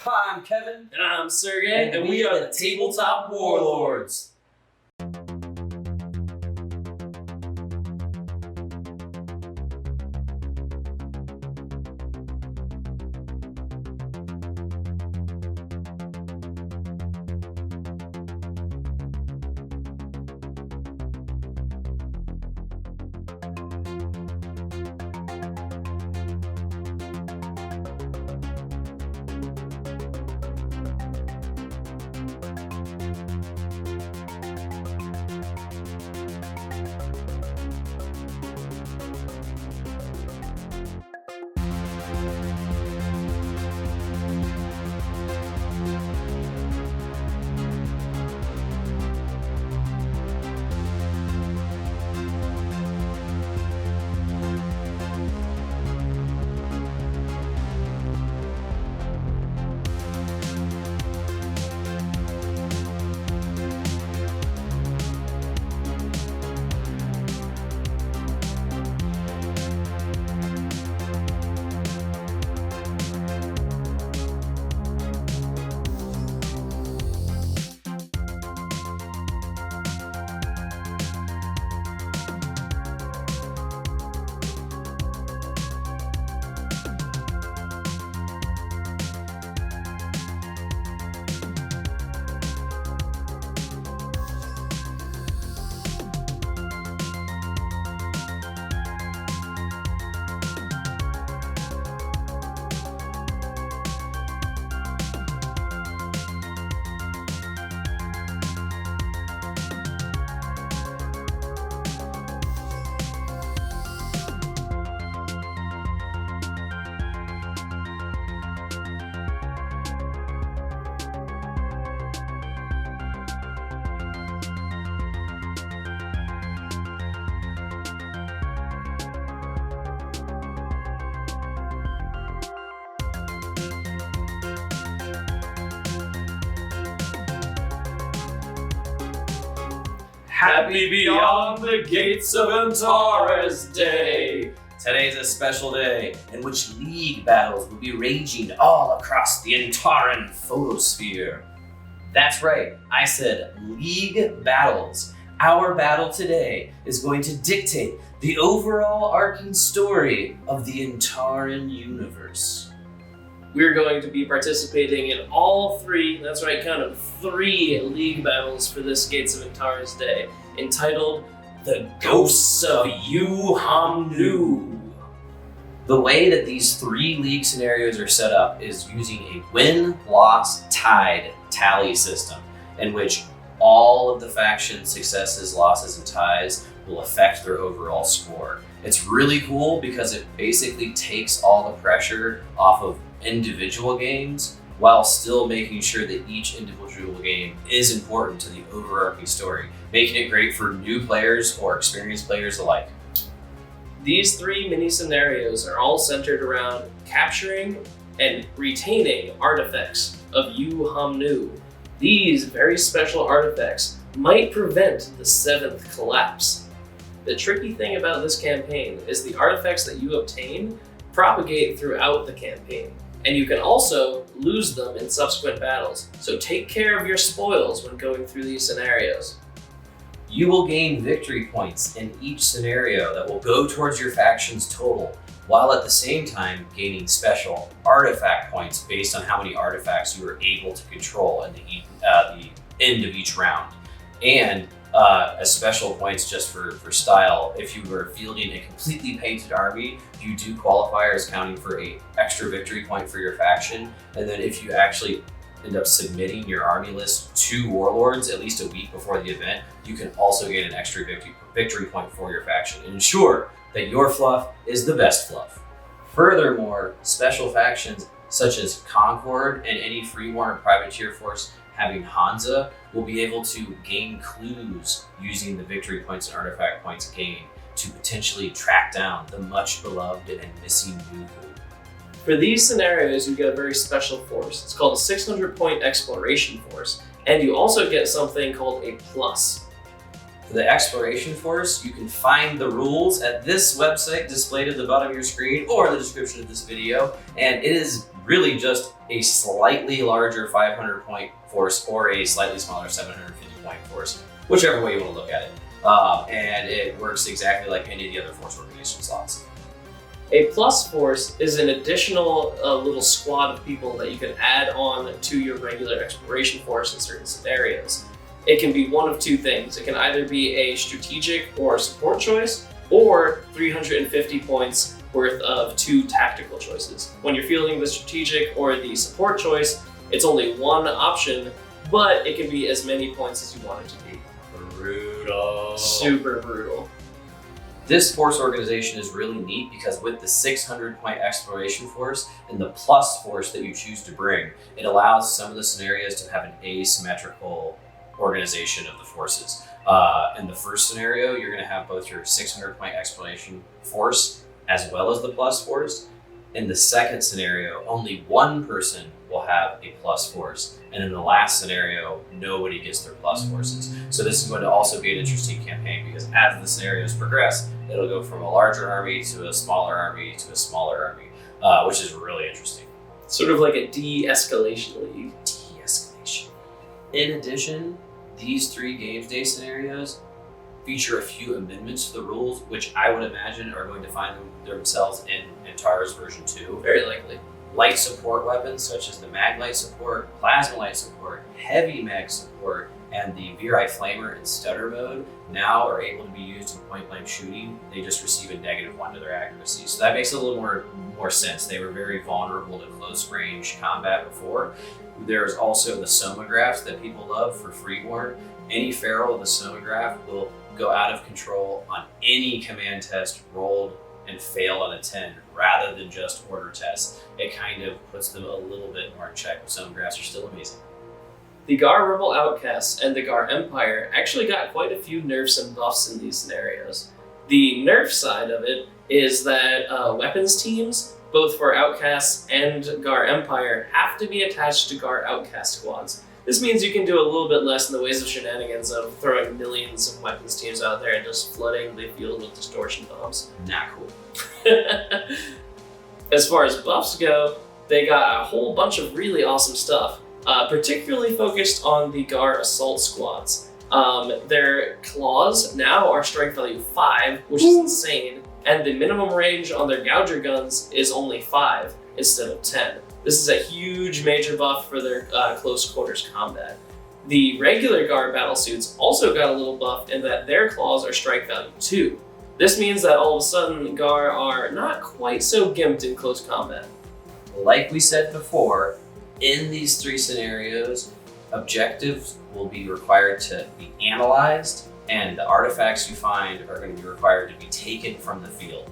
Hi, I'm Kevin. And I'm Sergey, and we are the Tabletop Warlords. Happy beyond the gates of Antares Day! Today's a special day in which league battles will be raging all across the Antaran photosphere. That's right, I said league battles. Our battle today is going to dictate the overall arcing story of the Antaran universe. We're going to be participating in all three, that's right, count of 3 league battles for this Gates of Antares Day, entitled The Ghosts of Hamnu. The way that these 3 league scenarios are set up is using a win-loss-tied tally system, in which all of the factions' successes, losses, and ties will affect their overall score. It's really cool because it basically takes all the pressure off of individual games while still making sure that each individual game is important to the overarching story, making it great for new players or experienced players alike. These 3 mini scenarios are all centered around capturing and retaining artifacts of Hamnu. These very special artifacts might prevent the 7th collapse. The tricky thing about this campaign is the artifacts that you obtain propagate throughout the campaign, and you can also lose them in subsequent battles, so take care of your spoils when going through these scenarios. You will gain victory points in each scenario that will go towards your faction's total, while at the same time gaining special artifact points based on how many artifacts you were able to control in the end of each round. And as special points just for style, if you were fielding a completely painted army, you do qualifiers counting for an extra victory point for your faction. And then if you actually end up submitting your army list to warlords at least a week before the event, you can also gain an extra victory point for your faction and ensure that your fluff is the best fluff. Furthermore, special factions such as Concord and any Freeborn or Privateer force having Hansa will be able to gain clues using the victory points and artifact points gained to potentially track down the much beloved and missing Nuvu. For these scenarios, you get a very special force. It's called a 600-point exploration force, and you also get something called a plus. For the exploration force, you can find the rules at this website displayed at the bottom of your screen or the description of this video, and it is really just a slightly larger 500 point force or a slightly smaller 750 point force, whichever way you want to look at it. And it works exactly like any of the other force organization slots. A plus force is an additional little squad of people that you can add on to your regular exploration force in certain scenarios. It can be one of two things. It can either be a strategic or support choice, or 350 points worth of two tactical choices. When you're fielding the strategic or the support choice, it's only one option, but it can be as many points as you want it to be. Brutal. Super brutal. This force organization is really neat because with the 600 point exploration force and the plus force that you choose to bring, it allows some of the scenarios to have an asymmetrical organization of the forces. In the first scenario, you're going to have both your 600 point exploration force as well as the plus force. In the second scenario, only one person will have a plus force. And in the last scenario, nobody gets their plus forces. So this is going to also be an interesting campaign because as the scenarios progress, it'll go from a larger army to a smaller army to a smaller army, which is really interesting. Sort of like a de-escalation league. De-escalation. In addition, these 3 games day scenarios feature a few amendments to the rules, which I would imagine are going to find themselves in Antares version 2. Very likely. Light support weapons such as the mag light support, plasma light support, heavy mag support, and the Virai Flamer in stutter mode now are able to be used in point blank shooting. They just receive a -1 to their accuracy. So that makes a little more sense. They were very vulnerable to close range combat before. There's also the somographs that people love for Freeborn. Any feral with a somograph will go out of control on any command test rolled and failed on a 10 rather than just order tests. It kind of puts them a little bit more in check. Somographs are still amazing. The Gar Rebel Outcasts and the Gar Empire actually got quite a few nerfs and buffs in these scenarios. The nerf side of it is that weapons teams, both for Outcasts and Gar Empire, have to be attached to Gar Outcast squads. This means you can do a little bit less in the ways of shenanigans of throwing millions of weapons teams out there and just flooding the field with distortion bombs. Not cool. As far as buffs go, they got a whole bunch of really awesome stuff, particularly focused on the Gar assault squads. Their claws now are strength value 5, which is insane, and the minimum range on their Gouger guns is only 5 instead of 10. This is a huge major buff for their close quarters combat. The regular Gar battlesuits also got a little buff in that their claws are strike value 2. This means that all of a sudden Gar are not quite so gimped in close combat. Like we said before, in these 3 scenarios, objectives will be required to be analyzed, and the artifacts you find are going to be required to be taken from the field.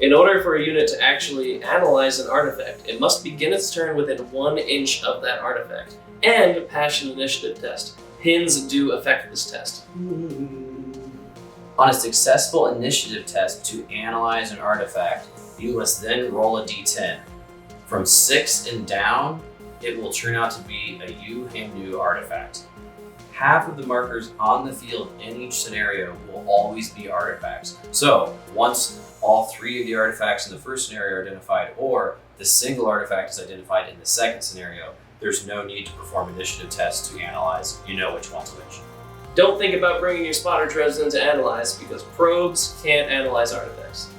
In order for a unit to actually analyze an artifact, it must begin its turn within 1 inch of that artifact, and pass an initiative test. Pins do affect this test. On a successful initiative test to analyze an artifact, you must then roll a d10. From 6 and down, it will turn out to be a Hamnu artifact. Half of the markers on the field in each scenario will always be artifacts. So once all 3 of the artifacts in the first scenario are identified, or the single artifact is identified in the second scenario, there's no need to perform initiative tests to analyze. You know which one's which. Don't think about bringing your spotter treads in to analyze, because probes can't analyze artifacts.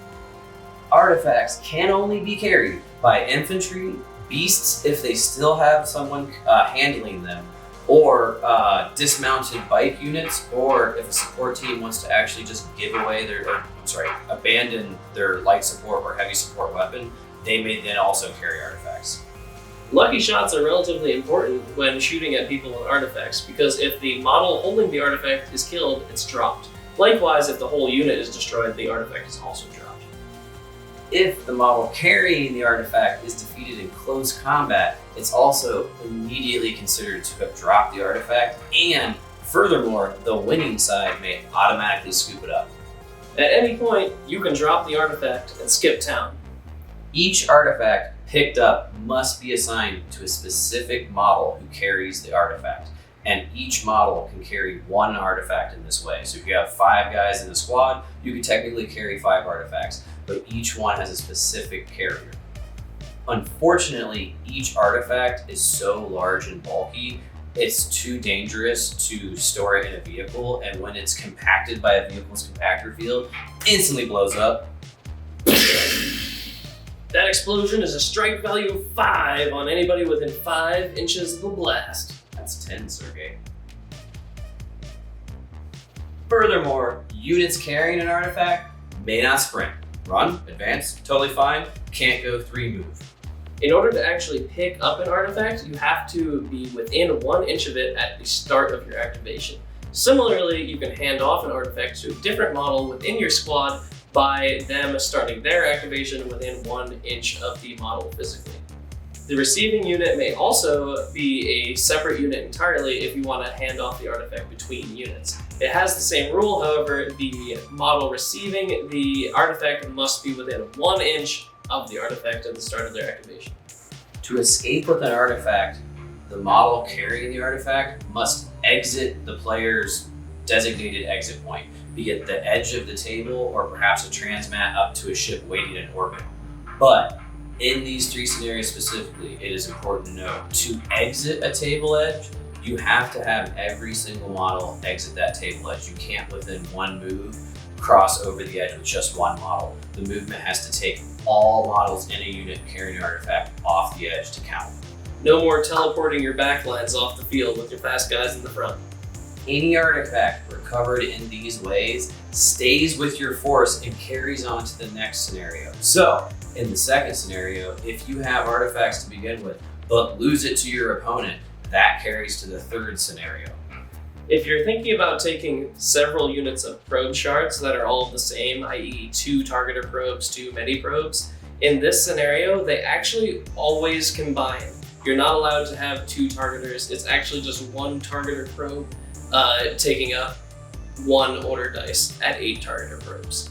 Artifacts can only be carried by infantry, beasts if they still have someone handling them, or dismounted bike units, or if a support team wants to actually just abandon their light support or heavy support weapon, they may then also carry artifacts. Lucky shots are relatively important when shooting at people with artifacts, because if the model holding the artifact is killed, it's dropped. Likewise, if the whole unit is destroyed, the artifact is also dropped. If the model carrying the artifact is defeated in close combat, it's also immediately considered to have dropped the artifact, and furthermore, the winning side may automatically scoop it up. At any point, you can drop the artifact and skip town. Each artifact picked up must be assigned to a specific model who carries the artifact, and each model can carry 1 artifact in this way. So if you have 5 guys in the squad, you can technically carry 5 artifacts, but each one has a specific carrier. Unfortunately, each artifact is so large and bulky, it's too dangerous to store it in a vehicle, and when it's compacted by a vehicle's compactor field, instantly blows up. That explosion is a strike value of 5 on anybody within 5 inches of the blast. That's 10, Sergey. Furthermore, units carrying an artifact may not sprint. Run, advance, totally fine, can't go 3 move. In order to actually pick up an artifact, you have to be within 1 inch of it at the start of your activation. Similarly, you can hand off an artifact to a different model within your squad by them starting their activation within 1 inch of the model physically. The receiving unit may also be a separate unit entirely if you want to hand off the artifact between units. It has the same rule, however, the model receiving the artifact must be within 1 inch of the artifact at the start of their activation. To escape with an artifact, the model carrying the artifact must exit the player's designated exit point, be it the edge of the table or perhaps a transmat up to a ship waiting in orbit. But in these 3 scenarios specifically, it is important to note, to exit a table edge, you have to have every single model exit that table edge. You can't, within 1 move, cross over the edge with just 1 model. The movement has to take all models in a unit carrying an artifact off the edge to count. No more teleporting your backlines off the field with your fast guys in the front. Any artifact recovered in these ways stays with your force and carries on to the next scenario. So, in the second scenario, if you have artifacts to begin with, but lose it to your opponent, that carries to the third scenario. If you're thinking about taking several units of probe shards that are all the same, i.e. 2 targeter probes, 2 medi probes, in this scenario, they actually always combine. You're not allowed to have 2 targeters. It's actually just 1 targeter probe taking up 1 order dice at 8 targeter probes.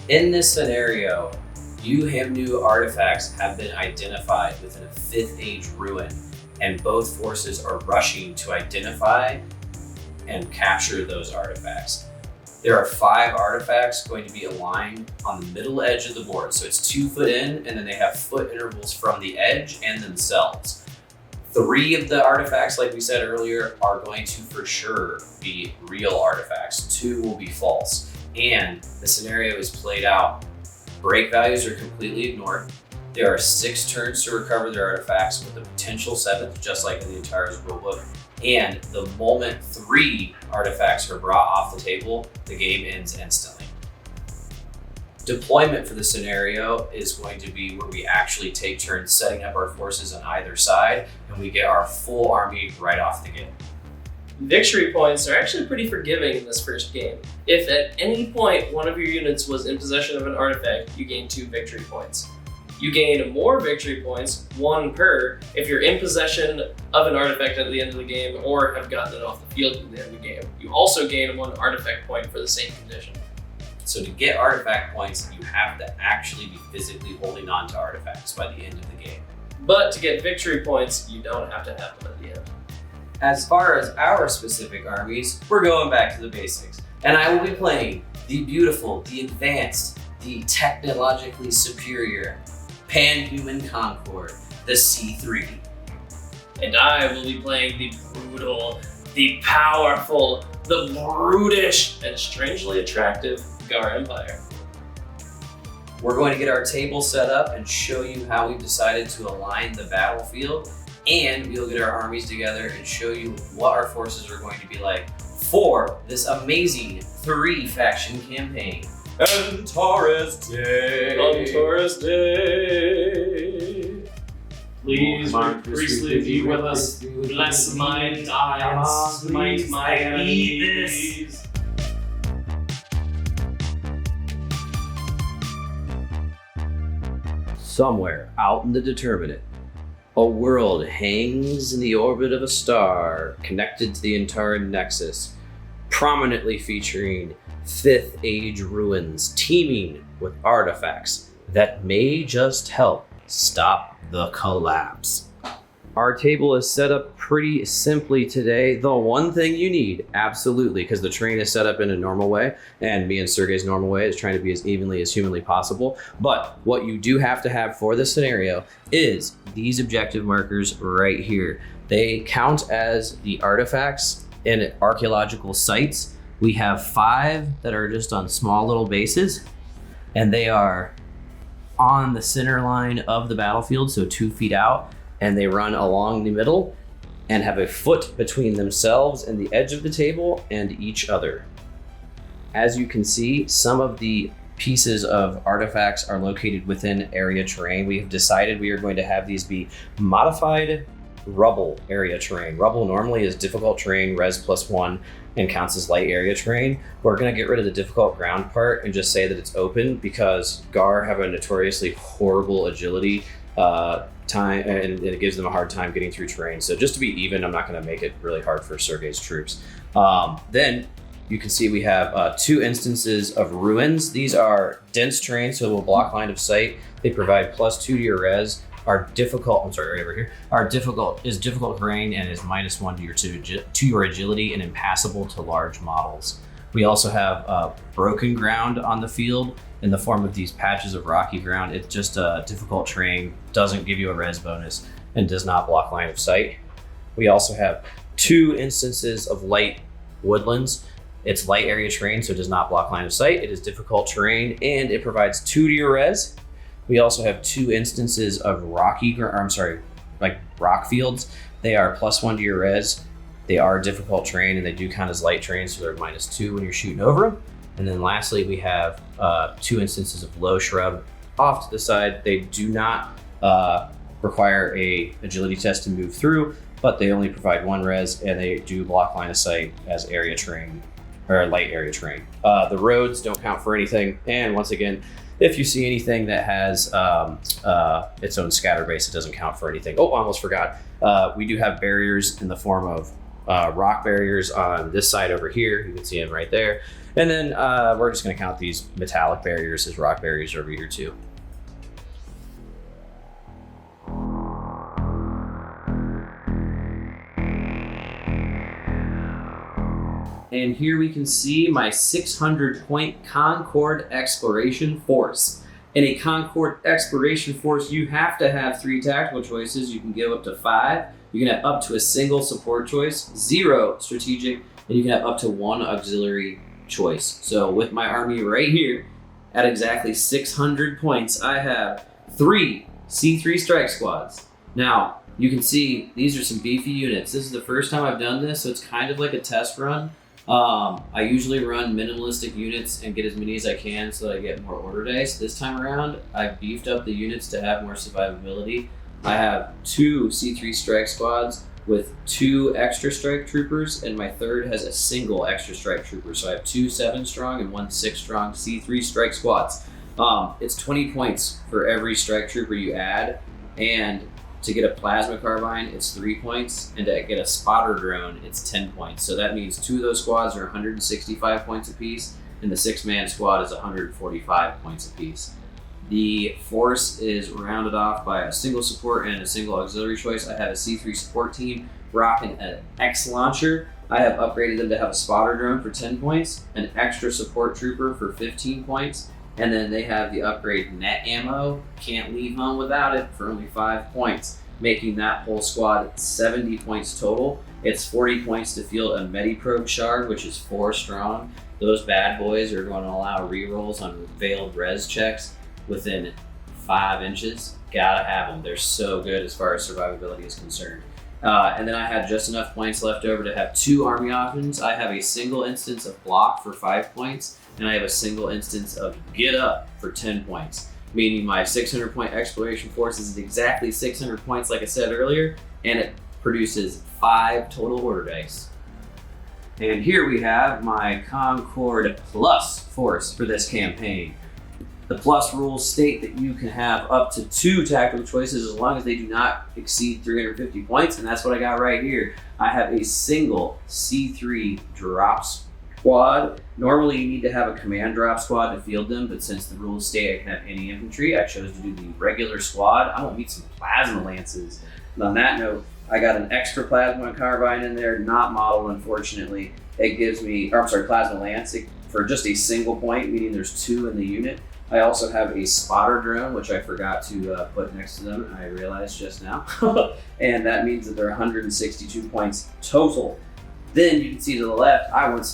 In this scenario, you Hamnu artifacts have been identified within a 5th age ruin, and both forces are rushing to identify and capture those artifacts. There are 5 artifacts going to be aligned on the middle edge of the board. So it's 2 foot in, and then they have foot intervals from the edge and themselves. 3 of the artifacts, like we said earlier, are going to for sure be real artifacts. 2 will be false. And the scenario is played out. Break values are completely ignored. There are 6 turns to recover their artifacts with a potential 7th, just like in the Antares rulebook. And the moment 3 artifacts are brought off the table, the game ends instantly. Deployment for the scenario is going to be where we actually take turns setting up our forces on either side, and we get our full army right off the gate. Victory points are actually pretty forgiving in this first game. If at any point one of your units was in possession of an artifact, you gain 2 victory points. You gain more victory points, 1 per, if you're in possession of an artifact at the end of the game or have gotten it off the field at the end of the game. You also gain 1 artifact point for the same condition. So to get artifact points, you have to actually be physically holding on to artifacts by the end of the game. But to get victory points, you don't have to have them at the end. As far as our specific armies, we're going back to the basics. And I will be playing the beautiful, the advanced, the technologically superior Pan-Human Concord, the C3. And I will be playing the brutal, the powerful, the brutish, and strangely attractive Gar Empire. We're going to get our table set up and show you how we've decided to align the battlefield, and we'll get our armies together and show you what our forces are going to be like for this amazing 3-faction campaign. Antares Day! Antares Day! Please, priestly, be with us. Bless my diet, smite my enemies. Somewhere out in the Determinant, a world hangs in the orbit of a star connected to the Antares nexus, prominently featuring 5th Age ruins teeming with artifacts that may just help stop the collapse. Our table is set up pretty simply today. The one thing you need, absolutely, because the terrain is set up in a normal way, and me and Sergey's normal way is trying to be as evenly as humanly possible. But what you do have to have for this scenario is these objective markers right here. They count as the artifacts in archaeological sites. We have 5 that are just on small little bases, and they are on the center line of the battlefield, so 2 feet out. And they run along the middle and have a foot between themselves and the edge of the table and each other. As you can see, some of the pieces of artifacts are located within area terrain. We have decided we are going to have these be modified rubble area terrain. Rubble normally is difficult terrain, res +1, and counts as light area terrain. We're going to get rid of the difficult ground part and just say that it's open because Gar have a notoriously horrible agility time, and it gives them a hard time getting through terrain. So just to be even, I'm not going to make it really hard for Sergey's troops. Then you can see we have 2 instances of ruins. These are dense terrain, so it will block line of sight. They provide +2 to your res. Our difficult, right over here. Our difficult terrain and is -1 to your agility and impassable to large models. We also have broken ground on the field in the form of these patches of rocky ground. It's just a difficult terrain, doesn't give you a res bonus, and does not block line of sight. We also have 2 instances of light woodlands. It's light area terrain, so it does not block line of sight. It is difficult terrain, and it provides 2 to your res. We also have 2 instances of rock fields. They are +1 to your res. They are difficult terrain, and they do count as light terrain, so they're -2 when you're shooting over them. And then lastly, we have 2 instances of low shrub off to the side. They do not require a agility test to move through, but they only provide 1 res, and they do block line of sight as area terrain, or light area terrain. The roads don't count for anything, and once again, if you see anything that has its own scatter base, it doesn't count for anything. Oh, I almost forgot. We do have barriers in the form of rock barriers on this side over here. You can see them right there. And then we're just going to count these metallic barriers as rock barriers over here too. And here we can see my 600-point Concord Exploration Force. In a Concord Exploration Force, you have to have 3 tactical choices. You can give up to 5. You can have up to a single support choice, 0 strategic, and you can have up to 1 auxiliary choice. So with my army right here, at exactly 600 points, I have 3 C3 strike squads. Now, you can see these are some beefy units. This is the first time I've done this, so it's kind of like a test run. I usually run minimalistic units and get as many as I can so that I get more order dice. This time around, I've beefed up the units to have more survivability. I have 2 C3 strike squads with 2 extra strike troopers, and my third has a single extra strike trooper. So I have 2 7-strong and 1 6-strong C3 strike squads. It's 20 points for every strike trooper you add, and to get a plasma carbine, it's 3 points, and to get a spotter drone, it's 10 points. So that means 2 of those squads are 165 points apiece, and the 6-man squad is 145 points apiece. The force is rounded off by a single support and a single auxiliary choice. I have a C3 support team rocking an X launcher. I have upgraded them to have a spotter drone for 10 points, an extra support trooper for 15 points, and then they have the upgrade net ammo. Can't leave home without it for only 5 points, making that whole squad 70 points total. It's 40 points to field a Mediprobe shard, which is 4 strong. Those bad boys are going to allow rerolls on veiled res checks within 5 inches. Gotta have them. They're so good as far as survivability is concerned. And then I had just enough points left over to have 2 army options. I have a single instance of block for 5 points, and I have a single instance of get up for 10 points, meaning my 600 point exploration force is exactly 600 points like I said earlier, and it produces 5 total order dice. And here we have my Concord Plus force for this campaign. The plus rules state that you can have up to 2 tactical choices as long as they do not exceed 350 points, and that's what I got right here. I have a single C3 drop squad. Normally you need to have a command drop squad to field them, but since the rules state I can have any infantry, I chose to do the regular squad. I want to meet some plasma lances. And on that note, I got an extra plasma carbine in there, not model unfortunately. It gives me, plasma lance for just a single point, meaning there's 2 in the unit. I also have a spotter drone, which I forgot to put next to them, I realized just now. And that means that they're 162 points total. Then you can see to the left, I want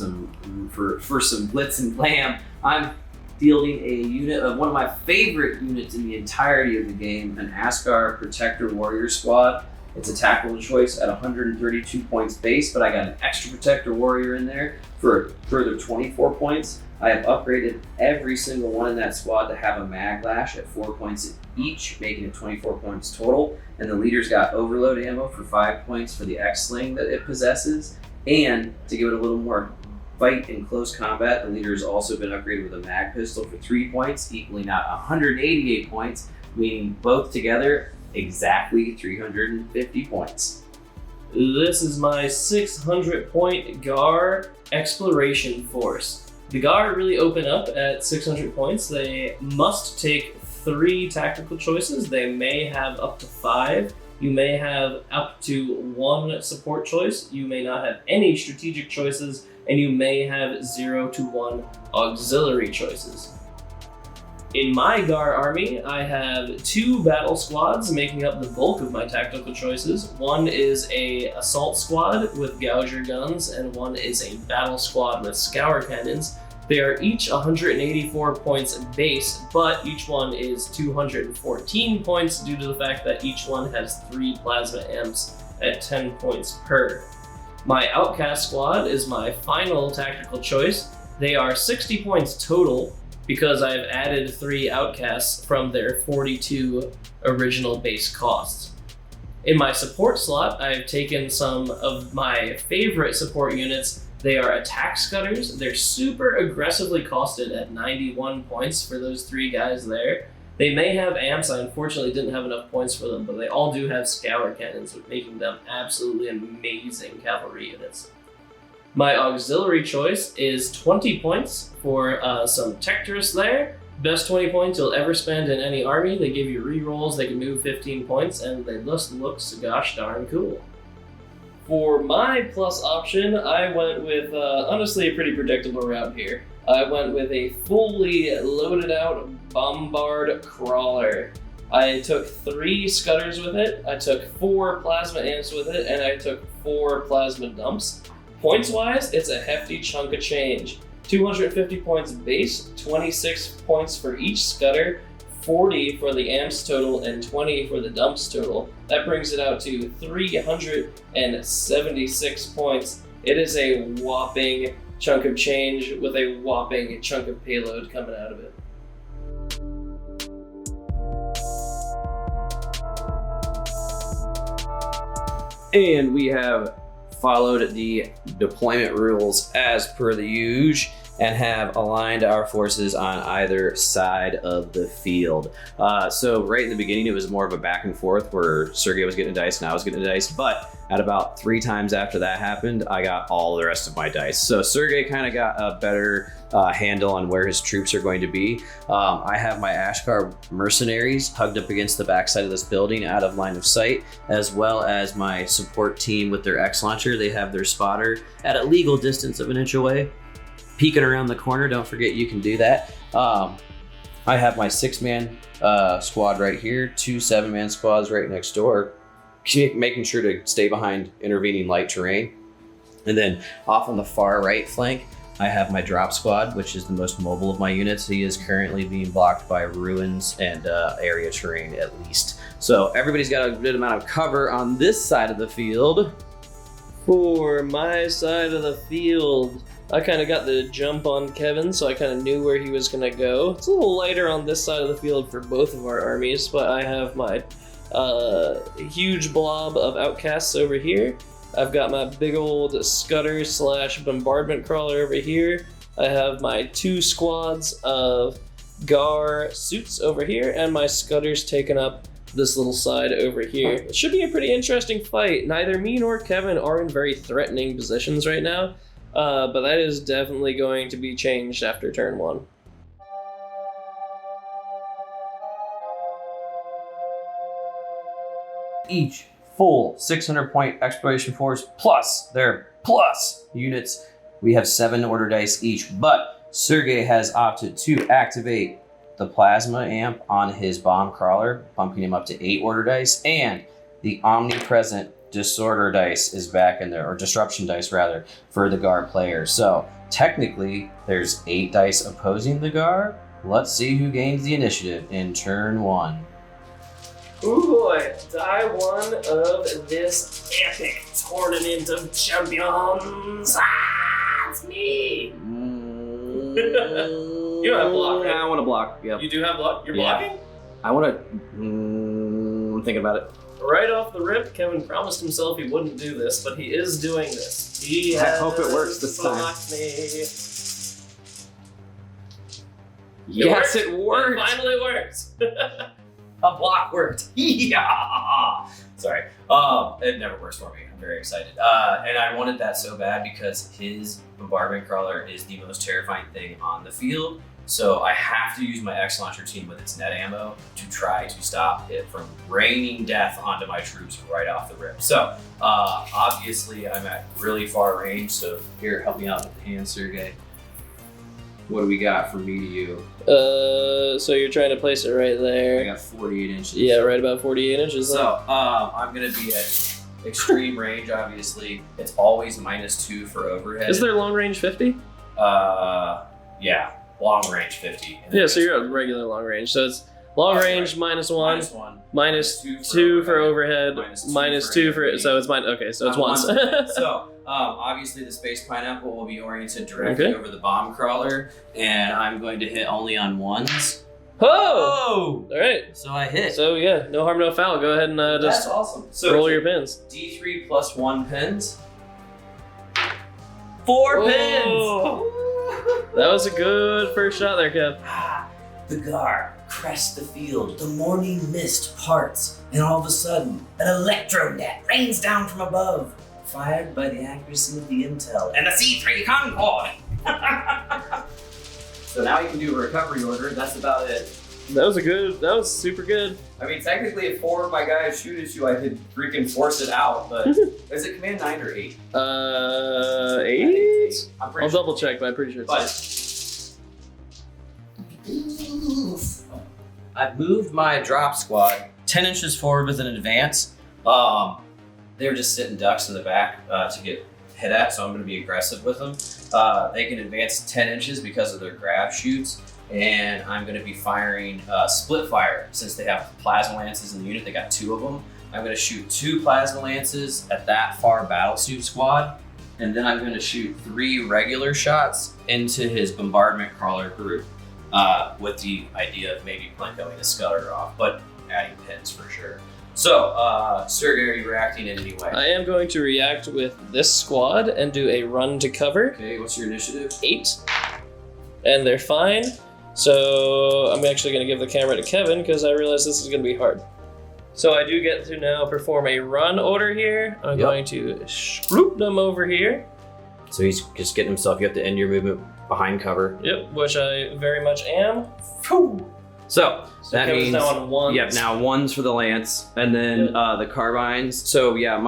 for some blitz and blam. I'm fielding a unit of one of my favorite units in the entirety of the game, an Askar Protector Warrior Squad. It's a tactical choice at 132 points base, but I got an extra Protector Warrior in there for a further 24 points. I have upgraded every single one in that squad to have a mag lash at 4 points each, making it 24 points total. And the leader's got overload ammo for 5 points for the X-Sling that it possesses. And to give it a little more fight in close combat, the leader has also been upgraded with a mag pistol for 3 points, equaling out 188 points, meaning both together exactly 350 points. This is my 600 point GAR Exploration Force. The GAR really open up at 600 points. They must take 3 tactical choices. They may have up to 5. You may have up to 1 support choice. You may not have any strategic choices, and you may have 0 to 1 auxiliary choices. In my GAR army, I have 2 battle squads making up the bulk of my tactical choices. One is a assault squad with gouger guns, and one is a battle squad with scour cannons. They are each 184 points base, but each one is 214 points due to the fact that each one has 3 plasma amps at 10 points per. My outcast squad is my final tactical choice. They are 60 points total, because I've added 3 outcasts from their 42 original base costs. In my support slot, I've taken some of my favorite support units. They are attack scutters. They're super aggressively costed at 91 points for those 3 guys there. They may have amps, I unfortunately didn't have enough points for them, but they all do have scour cannons, making them absolutely amazing cavalry units. My auxiliary choice is 20 points for some Tectorus there. Best 20 points you'll ever spend in any army. They give you rerolls, they can move 15 points, and they just look gosh darn cool. For my plus option, I went with, honestly, a pretty predictable route here. I went with a fully loaded out Bombard Crawler. I took 3 Scutters with it, I took 4 Plasma Amps with it, and I took 4 Plasma Dumps. Points-wise, it's a hefty chunk of change. 250 points base, 26 points for each Scudder, 40 for the amps total, and 20 for the dumps total. That brings it out to 376 points. It is a whopping chunk of change with a whopping chunk of payload coming out of it. And we have followed the deployment rules as per the usual and have aligned our forces on either side of the field. So right in the beginning, it was more of a back and forth where Sergey was getting a dice and I was getting a dice, but at about 3 times after that happened, I got all the rest of my dice. So Sergey kind of got a better handle on where his troops are going to be. I have my Ashkar mercenaries hugged up against the backside of this building out of line of sight, as well as my support team with their X launcher. They have their spotter at a legal distance of 1 inch away, peeking around the corner. Don't forget you can do that. I have my 6-man squad right here, 2 7-man squads right next door, making sure to stay behind intervening light terrain. And then off on the far right flank, I have my drop squad, which is the most mobile of my units. He is currently being blocked by ruins and area terrain at least. So everybody's got a good amount of cover on this side of the field. For my side of the field, I kind of got the jump on Kevin, so I kind of knew where he was going to go. It's a little lighter on this side of the field for both of our armies, but I have my huge blob of outcasts over here. I've got my big old Scudder / bombardment crawler over here. I have my 2 squads of Gar suits over here, and my Scudder's taken up this little side over here. It should be a pretty interesting fight. Neither me nor Kevin are in very threatening positions right now, but that is definitely going to be changed after turn 1. Each full 600 point exploration force plus their plus units. We have 7 order dice each, but Sergey has opted to activate the plasma amp on his bomb crawler, bumping him up to 8 order dice, and the omnipresent disorder dice is back in there, or disruption dice rather, for the Gar player. So technically there's 8 dice opposing the Gar. Let's see who gains the initiative in turn 1. Ooh boy, die 1 of this epic tournament of champions. It's me. You don't have block, right? I want to block. Yep. You do have block. You're blocking. I want to. I'm thinking about it. Right off the rip, Kevin promised himself he wouldn't do this, but he is doing this. I hope it works this time. blocked me. Yes, it worked. It finally works. A block worked. Yeah. Sorry. It never works for me. I'm very excited. And I wanted that so bad because his bombardment crawler is the most terrifying thing on the field. So I have to use my X-Launcher team with its net ammo to try to stop it from raining death onto my troops right off the rip. So obviously I'm at really far range. So here, help me out with the hand, Sergey. What do we got from me to you? So you're trying to place it right I there. got 48 inches. Yeah, right about 48 inches. So I'm gonna be at extreme range, obviously. It's always -2 for overhead. Is there long range 50? Yeah, long range 50. Yeah, so you're at regular long range. So it's long range right. -1, -1, -2 for overhead, -2 for -2 so it's okay, so it's I'm once. So obviously the space pineapple will be oriented directly over the bomb crawler, and I'm going to hit only on 1s. Oh! Alright. So I hit. So yeah, no harm, no foul. Go ahead and That's just awesome. So roll your pins. D3 plus 1 pins. 4 pins! Oh. That was a good first shot there, Kev. The Gar crests the field, the morning mist parts, and all of a sudden, an electro net rains down from above, fired by the accuracy of the intel and the C3 Concord. So now you can do a recovery order. That's about it. That was super good. I mean, technically, if 4 of my guys shoot at you, I could freaking force it out. But is it command 9 or 8? 8? I'm pretty I'll sure. double check, but I'm pretty sure it's But I've moved my drop squad 10 inches forward with an advance. They were just sitting ducks in the back to get hit at, so I'm going to be aggressive with them. They can advance 10 inches because of their grab shoots, and I'm going to be firing split fire. Since they have plasma lances in the unit, they got 2 of them. I'm going to shoot 2 plasma lances at that far battlesuit squad, and then I'm going to shoot 3 regular shots into his bombardment crawler group, with the idea of maybe blancoing a Scudder off, but adding pins for sure. So, Sergey, are you reacting in any way? I am going to react with this squad and do a run to cover. Okay, what's your initiative? 8. And they're fine. So I'm actually going to give the camera to Kevin because I realize this is going to be hard. So I do get to now perform a run order here. I'm going to swoop them over here. So he's just getting himself, you have to end your movement behind cover. Yep, which I very much am. So that Kevin's means, now on 1s. yep, now 1s for the lance, and then the carbines. So yeah,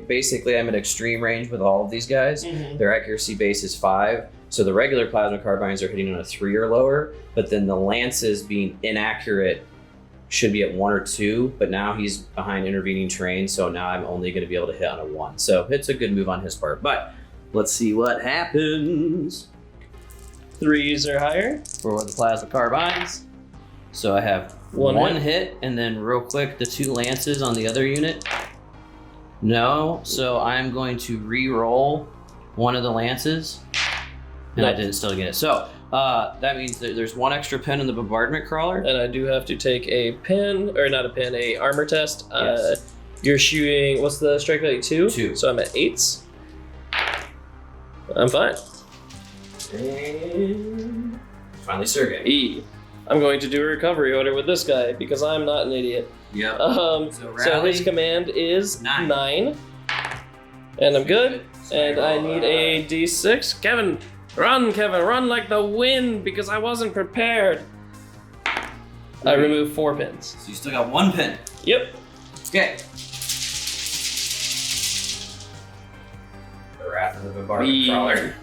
basically I'm at extreme range with all of these guys. Mhm. Their accuracy base is 5. So the regular plasma carbines are hitting on a 3 or lower, but then the lances being inaccurate should be at 1 or 2, but now he's behind intervening terrain, so now I'm only going to be able to hit on a 1. So it's a good move on his part, but let's see what happens 3s or higher. for the plasma carbines. So I have one hit, and then real quick, the 2 lances on the other unit. No, so I'm going to re-roll one of the lances, and I didn't still get it. So that means that there's 1 extra pin in the bombardment crawler. And I do have to take a pin, or not a pin, a armor test. Yes. You're shooting, what's the strike value? 2? 2. So I'm at 8s. I'm fine. And finally, Sergey. E. I'm going to do a recovery order with this guy because I'm not an idiot. Yep. So his command is 9. And I'm good. And I need a D6. Kevin, run like the wind because I wasn't prepared. I remove 4 pins. So you still got 1 pin. Yep. Okay. The Wrath of the Bombardment Crawler.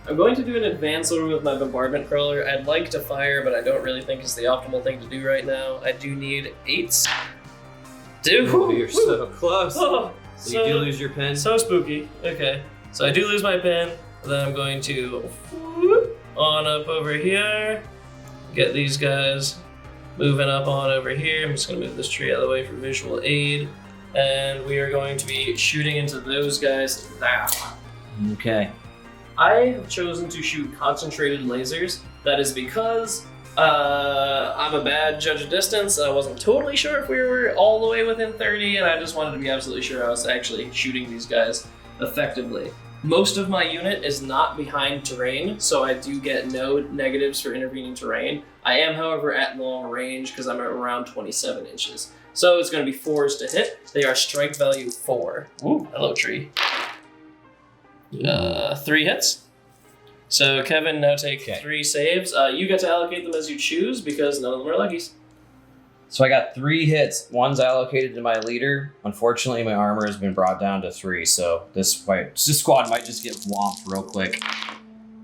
I'm going to do an advance order with my bombardment crawler. I'd like to fire, but I don't really think it's the optimal thing to do right now. I do need 8s. You're so close. Oh, So you do lose your pin. So spooky. Okay. So I do lose my pin. Then I'm going to on up over here. Get these guys moving up on over here. I'm just going to move this tree out of the way for visual aid. And we are going to be shooting into those guys now. Okay. I have chosen to shoot concentrated lasers. That is because I'm a bad judge of distance. I wasn't totally sure if we were all the way within 30, and I just wanted to be absolutely sure I was actually shooting these guys effectively. Most of my unit is not behind terrain, so I do get no negatives for intervening terrain. I am, however, at long range because I'm at around 27 inches. So it's going to be 4s to hit. They are strike value 4. Ooh, hello tree. 3 hits. So Kevin, now take 3 saves. You get to allocate them as you choose because none of them are leggies. So I got 3 hits. One's allocated to my leader. Unfortunately, my armor has been brought down to 3, so this squad might just get whomped real quick.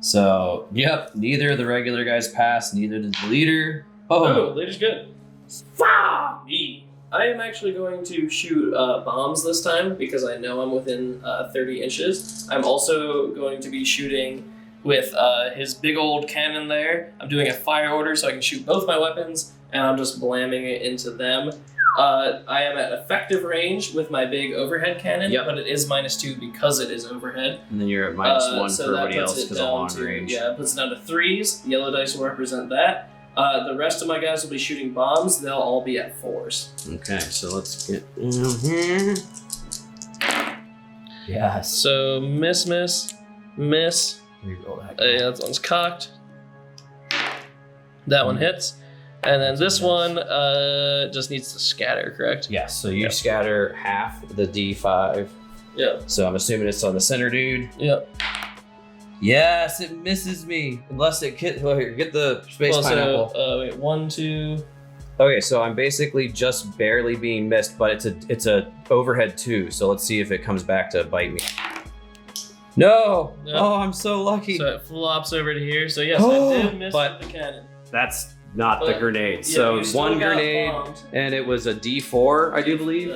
So, yep, neither of the regular guys passed, neither did the leader. Oh, leader's good. Me. I am actually going to shoot bombs this time because I know I'm within 30 inches. I'm also going to be shooting with his big old cannon there. I'm doing a fire order so I can shoot both my weapons, and I'm just blamming it into them. I am at effective range with my big overhead cannon, but it is -2 because it is overhead. And then you're at -1 so for that everybody puts else it because of down long to, range. Yeah, it puts it down to 3s. The yellow dice will represent that. The rest of my guys will be shooting bombs. They'll all be at 4s. Okay, so let's get in here. Yes. So miss. That one's cocked. That one hits. And then this one just needs to scatter, correct? Yes, so you scatter half the D5. Yep. So I'm assuming it's on the center dude. Yep. Yes, it misses me. Unless it get the space pineapple. So, wait, 1, 2. Okay, so I'm basically just barely being missed, but it's a overhead 2. So let's see if it comes back to bite me. No! Yep. Oh, I'm so lucky. So it flops over to here. So yes, I did miss but with the cannon. That's not the grenade. Yeah, So you still one got grenade, bombed. and it was a D4, I do believe.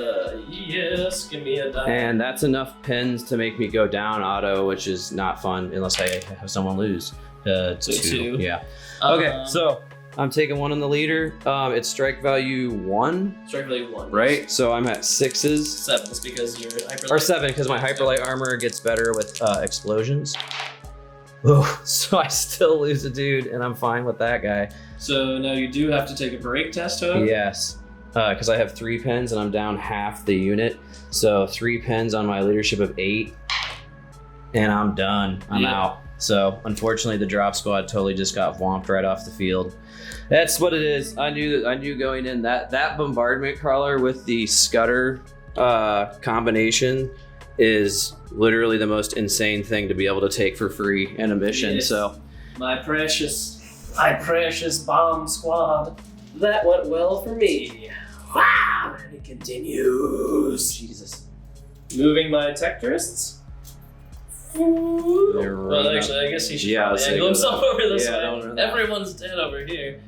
Yes, give me a die. And that's enough pins to make me go down auto, which is not fun unless I have someone lose. So 2. Yeah. Okay, so I'm taking 1 on the leader. It's strike value 1. Strike value 1. Right? So I'm at 6s. 7s because you're hyper. Or 7 because my hyperlight armor gets better with explosions. Oh, so I still lose a dude, and I'm fine with that guy. So now you do have to take a break test, however? Yes, because I have 3 pins and I'm down half the unit. So 3 pins on my leadership of 8, and I'm done. I'm out. So unfortunately, the drop squad totally just got whomped right off the field. That's what it is. I knew going in that bombardment crawler with the scudder combination is literally the most insane thing to be able to take for free in a mission. Yes. So My precious bomb squad. That went well for me. Wow! And it continues. Jesus. Moving my Tectorists. Well, actually, I guess he should probably angle himself over this way. Everyone's dead over here.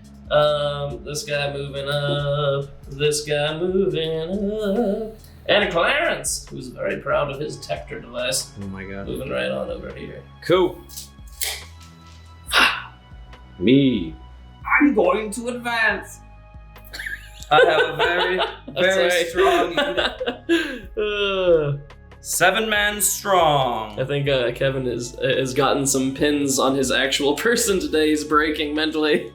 This guy moving up. This guy moving up. And Clarence, who's very proud of his Tector device. Oh my god. Moving right on over here. Cool. Me. I'm going to advance. I have a very strong unit. 7-man strong. I think Kevin has gotten some pins on his actual person today. He's breaking mentally.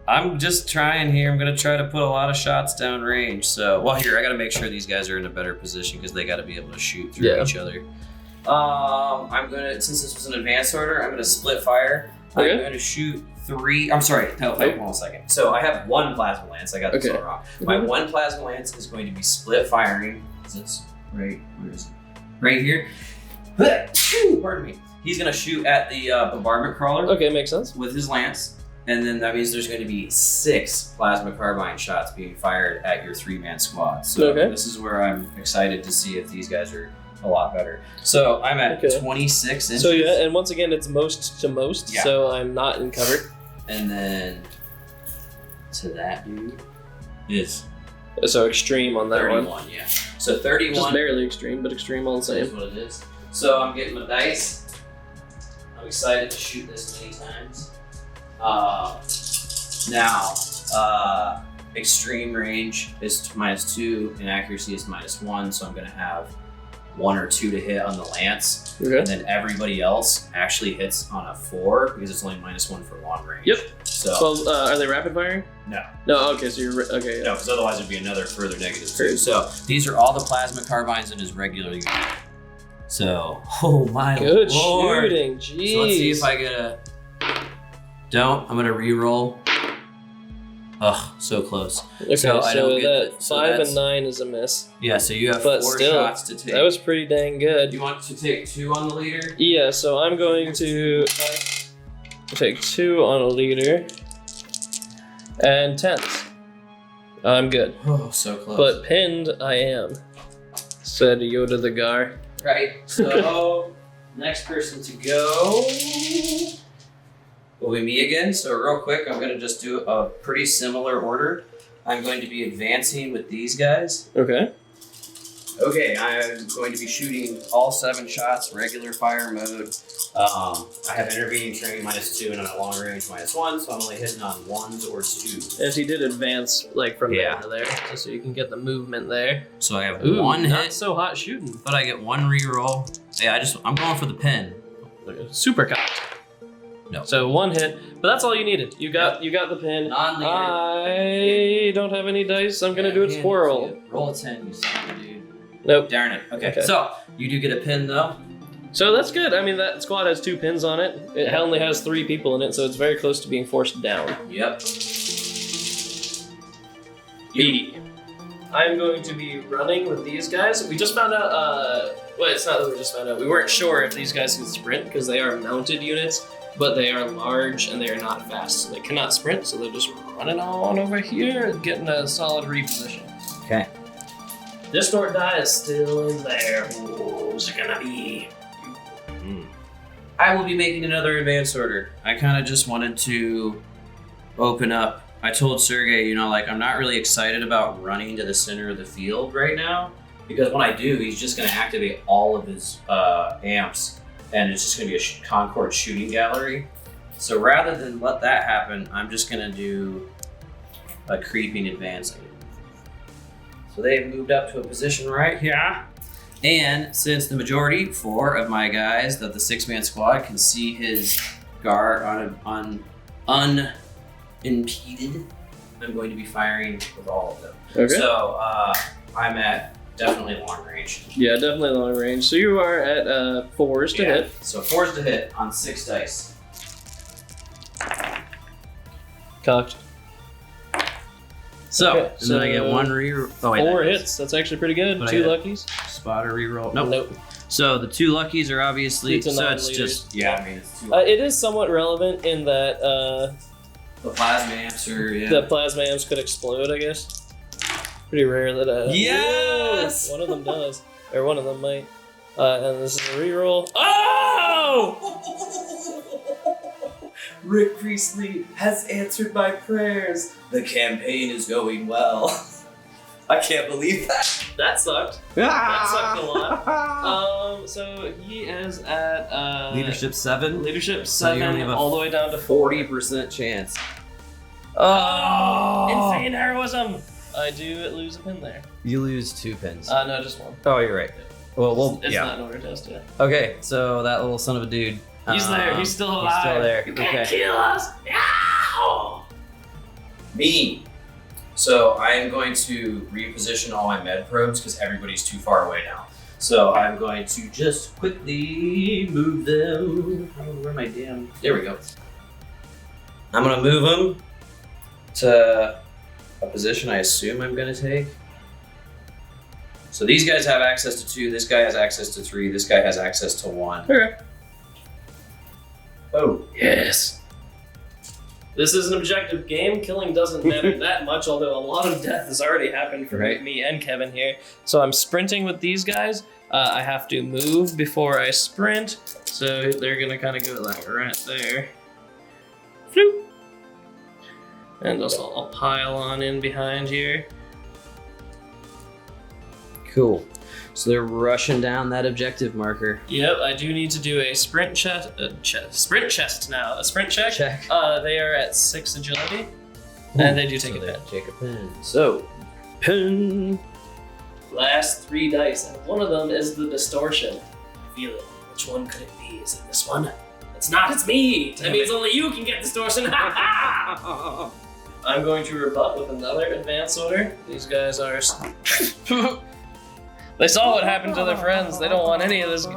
I'm just trying here. I'm gonna try to put a lot of shots down range. So, well, here I gotta make sure these guys are in a better position because they gotta be able to shoot through each other. I'm gonna, since this was an advanced order, I'm gonna split fire. Okay. I'm gonna shoot 3. I'm sorry. No, wait 1 second. So I have 1 plasma lance. I got this all wrong. My 1 plasma lance is going to be split firing. Is this right? Where is it? Right here. Pardon me. He's going to shoot at the bombardment crawler. Okay, makes sense. With his lance. And then that means there's going to be 6 plasma carbine shots being fired at your 3-man squad. So this is where I'm excited to see if these guys are a lot better. So I'm at 26 inches. So yeah, and once again, it's most to most, so I'm not in cover. And then to that dude is so extreme on that 31, one. Yeah. So 31. Just barely extreme, but extreme all the same. Is what it is. So I'm getting my dice. I'm excited to shoot this many times. Now, extreme range is -2 and accuracy is -1, so I'm gonna have 1 or 2 to hit on the lance. Okay. And then everybody else actually hits on a 4 because it's only -1 for long range. Yep. So are they rapid firing? No. No, okay, so you're okay. No, because otherwise it'd be another further negative too. So these are all the plasma carbines in his regular unit. So, oh my good lord. shooting, jeez. So let's see if I get a. I'm gonna re-roll. Ugh, so close. Okay, so I don't get that 5 and 9 is a miss. Yeah, so you have But 4 still, shots to take. That was pretty dang good. Do you want to take 2 on the leader? Yeah, so I'm going to take 2 on a leader and 10s. I'm good. Oh, so close. But pinned, I am. Said Yoda the Gar. Right. So next person to go will be me again. So real quick, I'm gonna just do a pretty similar order. I'm going to be advancing with these guys. Okay. Okay, I'm going to be shooting all 7 shots, regular fire mode. I have intervening training -2 and I'm at long range -1, so I'm only hitting on 1s or 2s. And he did advance like from there to there, so you can get the movement there. So I have Ooh, 1 not hit, so hot shooting. but I get 1 reroll. Yeah, I'm going for the pin. Super cocked. No. So 1 hit, but that's all you needed. You got the pin. Non-leader. I don't have any dice. I'm gonna do it squirrel. Roll a 10, you son of a dude. Nope. Darn it. Okay. So you do get a pin though. So that's good. I mean, that squad has 2 pins on it. It only has 3 people in it, so it's very close to being forced down. Yep. I'm going to be running with these guys. We just found out, well, it's not that we just found out. We weren't sure if these guys can sprint because they are mounted units, but they are large and they are not fast. So they cannot sprint, so they're just running on over here and getting a solid reposition. Okay. Distort die is still in there. Who's it gonna be? I will be making another advance order. I kind of just wanted to open up. I told Sergey, I'm not really excited about running to the center of the field right now because when I do, he's just going to activate all of his amps and it's just going to be a Concord shooting gallery. So rather than let that happen, I'm just going to do a creeping advance. So they've moved up to a position right here. And since the majority, 4 of my guys of the 6-man squad can see his guard unimpeded, I'm going to be firing with all of them. Okay. So I'm at definitely long range. Yeah, definitely long range. So you are at 4s to hit. So 4s to hit on 6 dice. Cocked. So, Okay, and then I get 1 reroll. Oh, wait, 4 hits. That's actually pretty good. But I 2 got- luckies. Spotter reroll. Nope. Nope. So the 2 luckies are obviously, It's a so it's non-leader. just, it's 2 It is somewhat relevant in that the plasma amps are, the plasma amps could explode, I guess. Pretty rare that Yes! whoa, one of them does. Or one of them might. And this is a reroll. Oh! Rick Priestley has answered my prayers. The campaign is going well. I can't believe that. That sucked. That sucked a lot. So he is at Leadership 7. Leadership So you 7 only have a all the way down to 4. 40% chance. Oh! Insane heroism! I do lose a pin there. You lose 2 pins. No, just 1. Oh, you're right. Well, It's not an order test yet. Okay, so that little son of a dude. He's there. He's still alive. He's still there. You can't Okay. kill us. Ow! Me. So I am going to reposition all my med probes because everybody's too far away now. So I'm going to just quickly move them. Oh, where am I? Damn. There we go. I'm gonna move him to a position I assume I'm gonna take. So these guys have access to 2, this guy has access to 3, this guy has access to 1. Okay. Oh. Yes. This is an objective game. Killing doesn't matter that much, although a lot of death has already happened for Right. me and Kevin here. So I'm sprinting with these guys. I have to move before I sprint, so they're gonna kind of go like right there. Floop. And I'll pile on in behind here. Cool. So they're rushing down that objective marker. Yep, I do need to do a sprint chest. Sprint chest now. A sprint check. Check. They are at 6 agility, and they do take a they pen. take a pen. So, pen. Last 3 dice, and one of them is the distortion. I feel it. Which one could it be? Is it this one? It's not. It's me. That means only you can get distortion. I'm going to rebut with another advance order. These guys are. They saw what happened to their friends. They don't want any of this.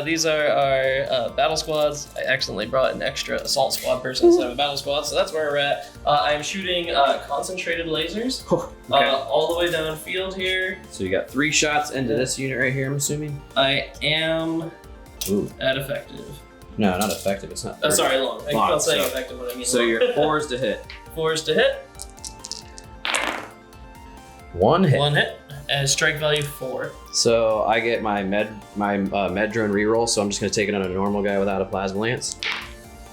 These are our battle squads. I accidentally brought an extra assault squad person instead of a battle squad, so that's where we're at. I'm shooting concentrated lasers all the way downfield here. So you got 3 shots into this unit right here, I'm assuming? I am Ooh. at effective. No, not effective. It's not. Sorry, long. I keep Long, on saying so- effective when I mean So long. your 4s to hit. 4s to hit. 1 hit. 1 hit. And strike value 4. So I get my med drone reroll. So I'm just gonna take it on a normal guy without a plasma lance.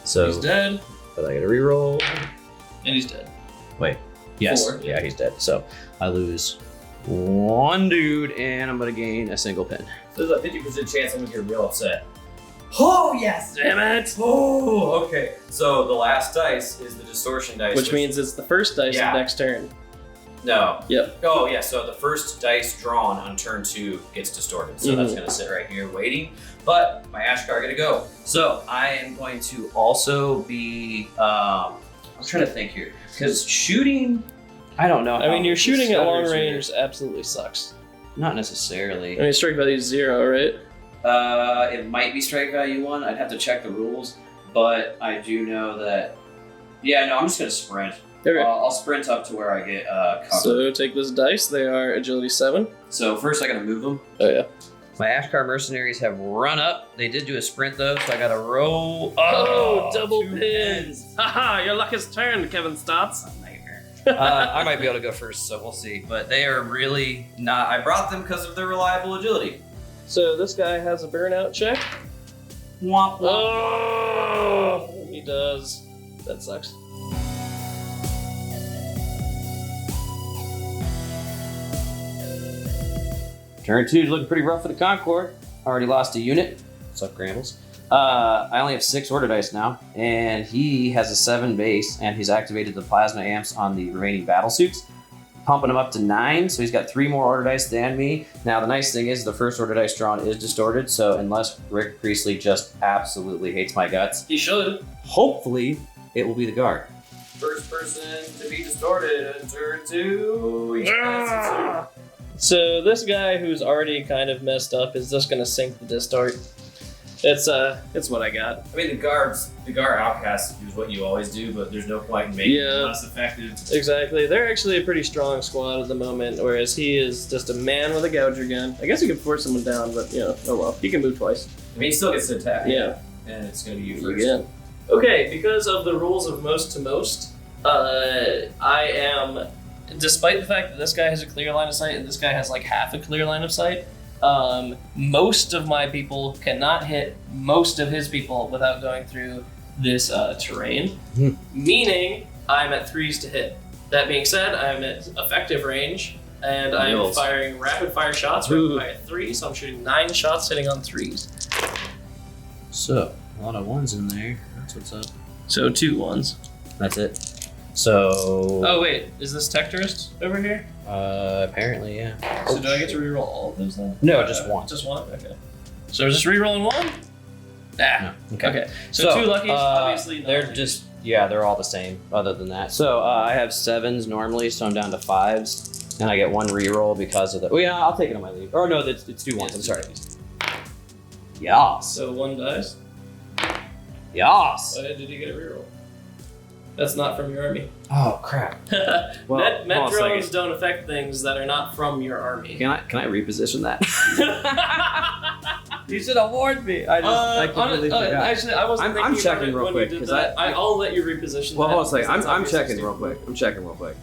So He's dead. But I get a reroll. And he's dead. Wait. Yes. 4. Yeah, he's dead. So I lose 1 dude, and I'm gonna gain a single pin. There's a 50% chance I'm gonna get real upset. Oh, yes! Damn it! Oh, okay. So the last dice is the distortion dice. Which means it's the first dice Yeah. of next turn. No. Yep. Oh, yeah, so the first dice drawn on turn 2 gets distorted. So that's gonna sit right here waiting. But my Ash card gonna go. So I am going to also be. I was trying to think here because shooting. I don't know. I mean, you're shooting at long Stutters range absolutely sucks. Not necessarily. I mean, strike value is 0, right? It might be strike value 1. I'd have to check the rules, but I do know that. Yeah, no, I'm just gonna sprint. Okay. I'll sprint up to where I get cover. So take this dice. They are agility 7. So first I gotta move them. Oh yeah. My Ashkar mercenaries have run up. They did do a sprint though, so I gotta roll. Oh, double 2 pins. Haha, your luck has turned, Kevin Stotts. Nightmare. I might be able to go first, so we'll see. But they are really not. I brought them because of their reliable agility. So this guy has a burnout check. Womp womp. Oh, he does. That sucks. Turn 2 is looking pretty rough for the Concord. Already lost a unit. What's up, Grambles? I only have 6 order dice now, and he has a 7 base, and he's activated the plasma amps on the remaining battle suits, pumping him up to 9, so he's got 3 more order dice than me. Now, the nice thing is the first order dice drawn is distorted, so unless Rick Priestley just absolutely hates my guts, He should. hopefully it will be the guard. First person to be distorted in turn 2. Ah! So this guy who's already kind of messed up is just gonna sink the distort. It's what I got. I mean, the guard outcast is what you always do, but there's no point in making it less effective. Exactly. They're actually a pretty strong squad at the moment, whereas he is just a man with a gouger gun. I guess he could force someone down, but oh well. He can move twice. I mean, he still gets to attack. Yeah. And it's gonna be you first. Again. Okay, because of the rules of most to most, I am, despite the fact that this guy has a clear line of sight and this guy has like half a clear line of sight, most of my people cannot hit most of his people without going through this terrain, meaning I'm at 3s to hit. That being said, I'm at effective range, and I'm Nails. firing rapid fire shots rapid fire 3, so I'm shooting 9 shots hitting on 3s. So, a lot of 1s in there. That's what's up. So 2 1s. That's it. So... Oh wait, is this Tectorist over here? apparently, yeah. So do I get to reroll all of those then? No, just 1. Just 1? Okay. So just rerolling 1? Ah. No. Okay. Okay. So 2 luckies, obviously. They're just, they're all the same other than that. So I have 7s normally, so I'm down to 5s. And I get 1 reroll because of the... Oh yeah, I'll take it on my leave. Or no, it's 2 1s, I'm sorry. Yas. So 1 dice. Yas. Did you get a reroll? That's not from your army. Oh crap. Well, Met hold on a drones second. don't affect things that are not from your army. Can I reposition that? You should have warned me. I completely forgot. Actually, I wasn't I'm thinking checking about it real when quick, you did 'cause that. I'll let you reposition Well, that. hold on a second. because I'm it's checking obviously real quick. I'm checking real quick.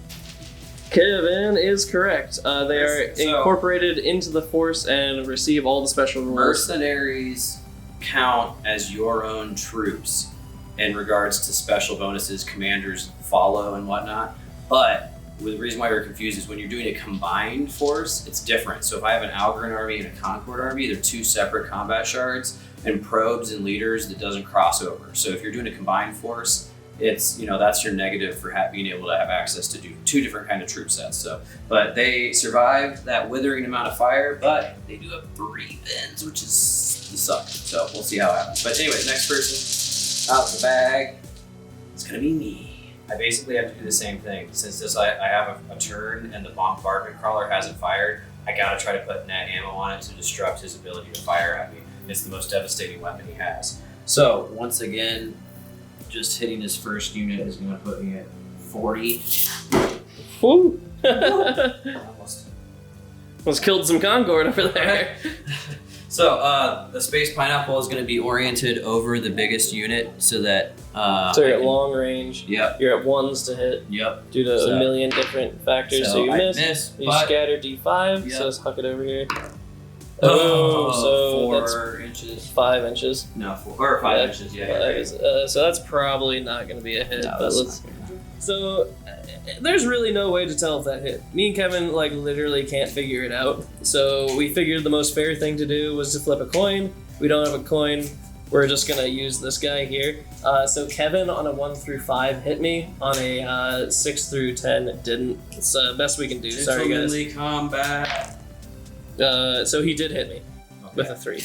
Kevin is correct. They are So- incorporated into the force and receive all the special rules. Mercenaries count as your own troops in regards to special bonuses commanders follow and whatnot. But the reason why you're confused is when you're doing a combined force, it's different. So if I have an Algorand army and a Concord army, they're two separate combat shards, and probes and leaders that doesn't cross over. So if you're doing a combined force, it's, that's your negative for being able to have access to do two different kind of troop sets. So, but they survive that withering amount of fire, but they do have 3 bends, which is suck. So we'll see how it happens. But anyways, next person out the bag, it's gonna be me. I basically have to do the same thing. Since I have a turn and the bombardment crawler hasn't fired, I gotta try to put net ammo on it to disrupt his ability to fire at me. It's the most devastating weapon he has. So once again, just hitting his first unit is going to put me at 40. Woo! Almost. Almost killed some Concord over there. So the space pineapple is going to be oriented over the biggest unit so that. So you're at long range. Yep. You're at 1s to hit Yep. due to So- a million different factors. So you I miss. You but scatter D5. Yep. So let's huck it over here. Oh, so 4 inches. that's 5 inches. No, 4 or 5 Yeah, inches. Yeah. Five Right. is- so that's probably not going to be a hit. No, but that's let's. not gonna- So there's really no way to tell if that hit. Me and Kevin literally can't figure it out. So we figured the most fair thing to do was to flip a coin. We don't have a coin. We're just gonna use this guy here. So Kevin on a 1 through 5 hit me. On a 6 through 10 didn't. It's the best we can do. Sorry guys. Gentlemanly combat. So he did hit me with a Okay. 3.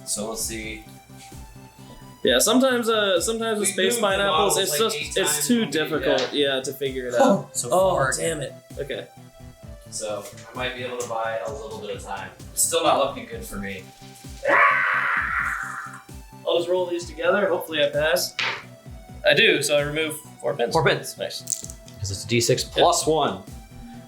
So let's see. Yeah, sometimes with We space moved the pineapples, models it's like just 8 it's times too when we did difficult, that. yeah, to figure it out. So Oh, 4. damn it. Okay. So I might be able to buy a little bit of time. It's still not looking good for me. I'll just roll these together. Hopefully I pass. I do, so I remove 4 pins. 4 pins. Nice. Because it's a D6 plus 1.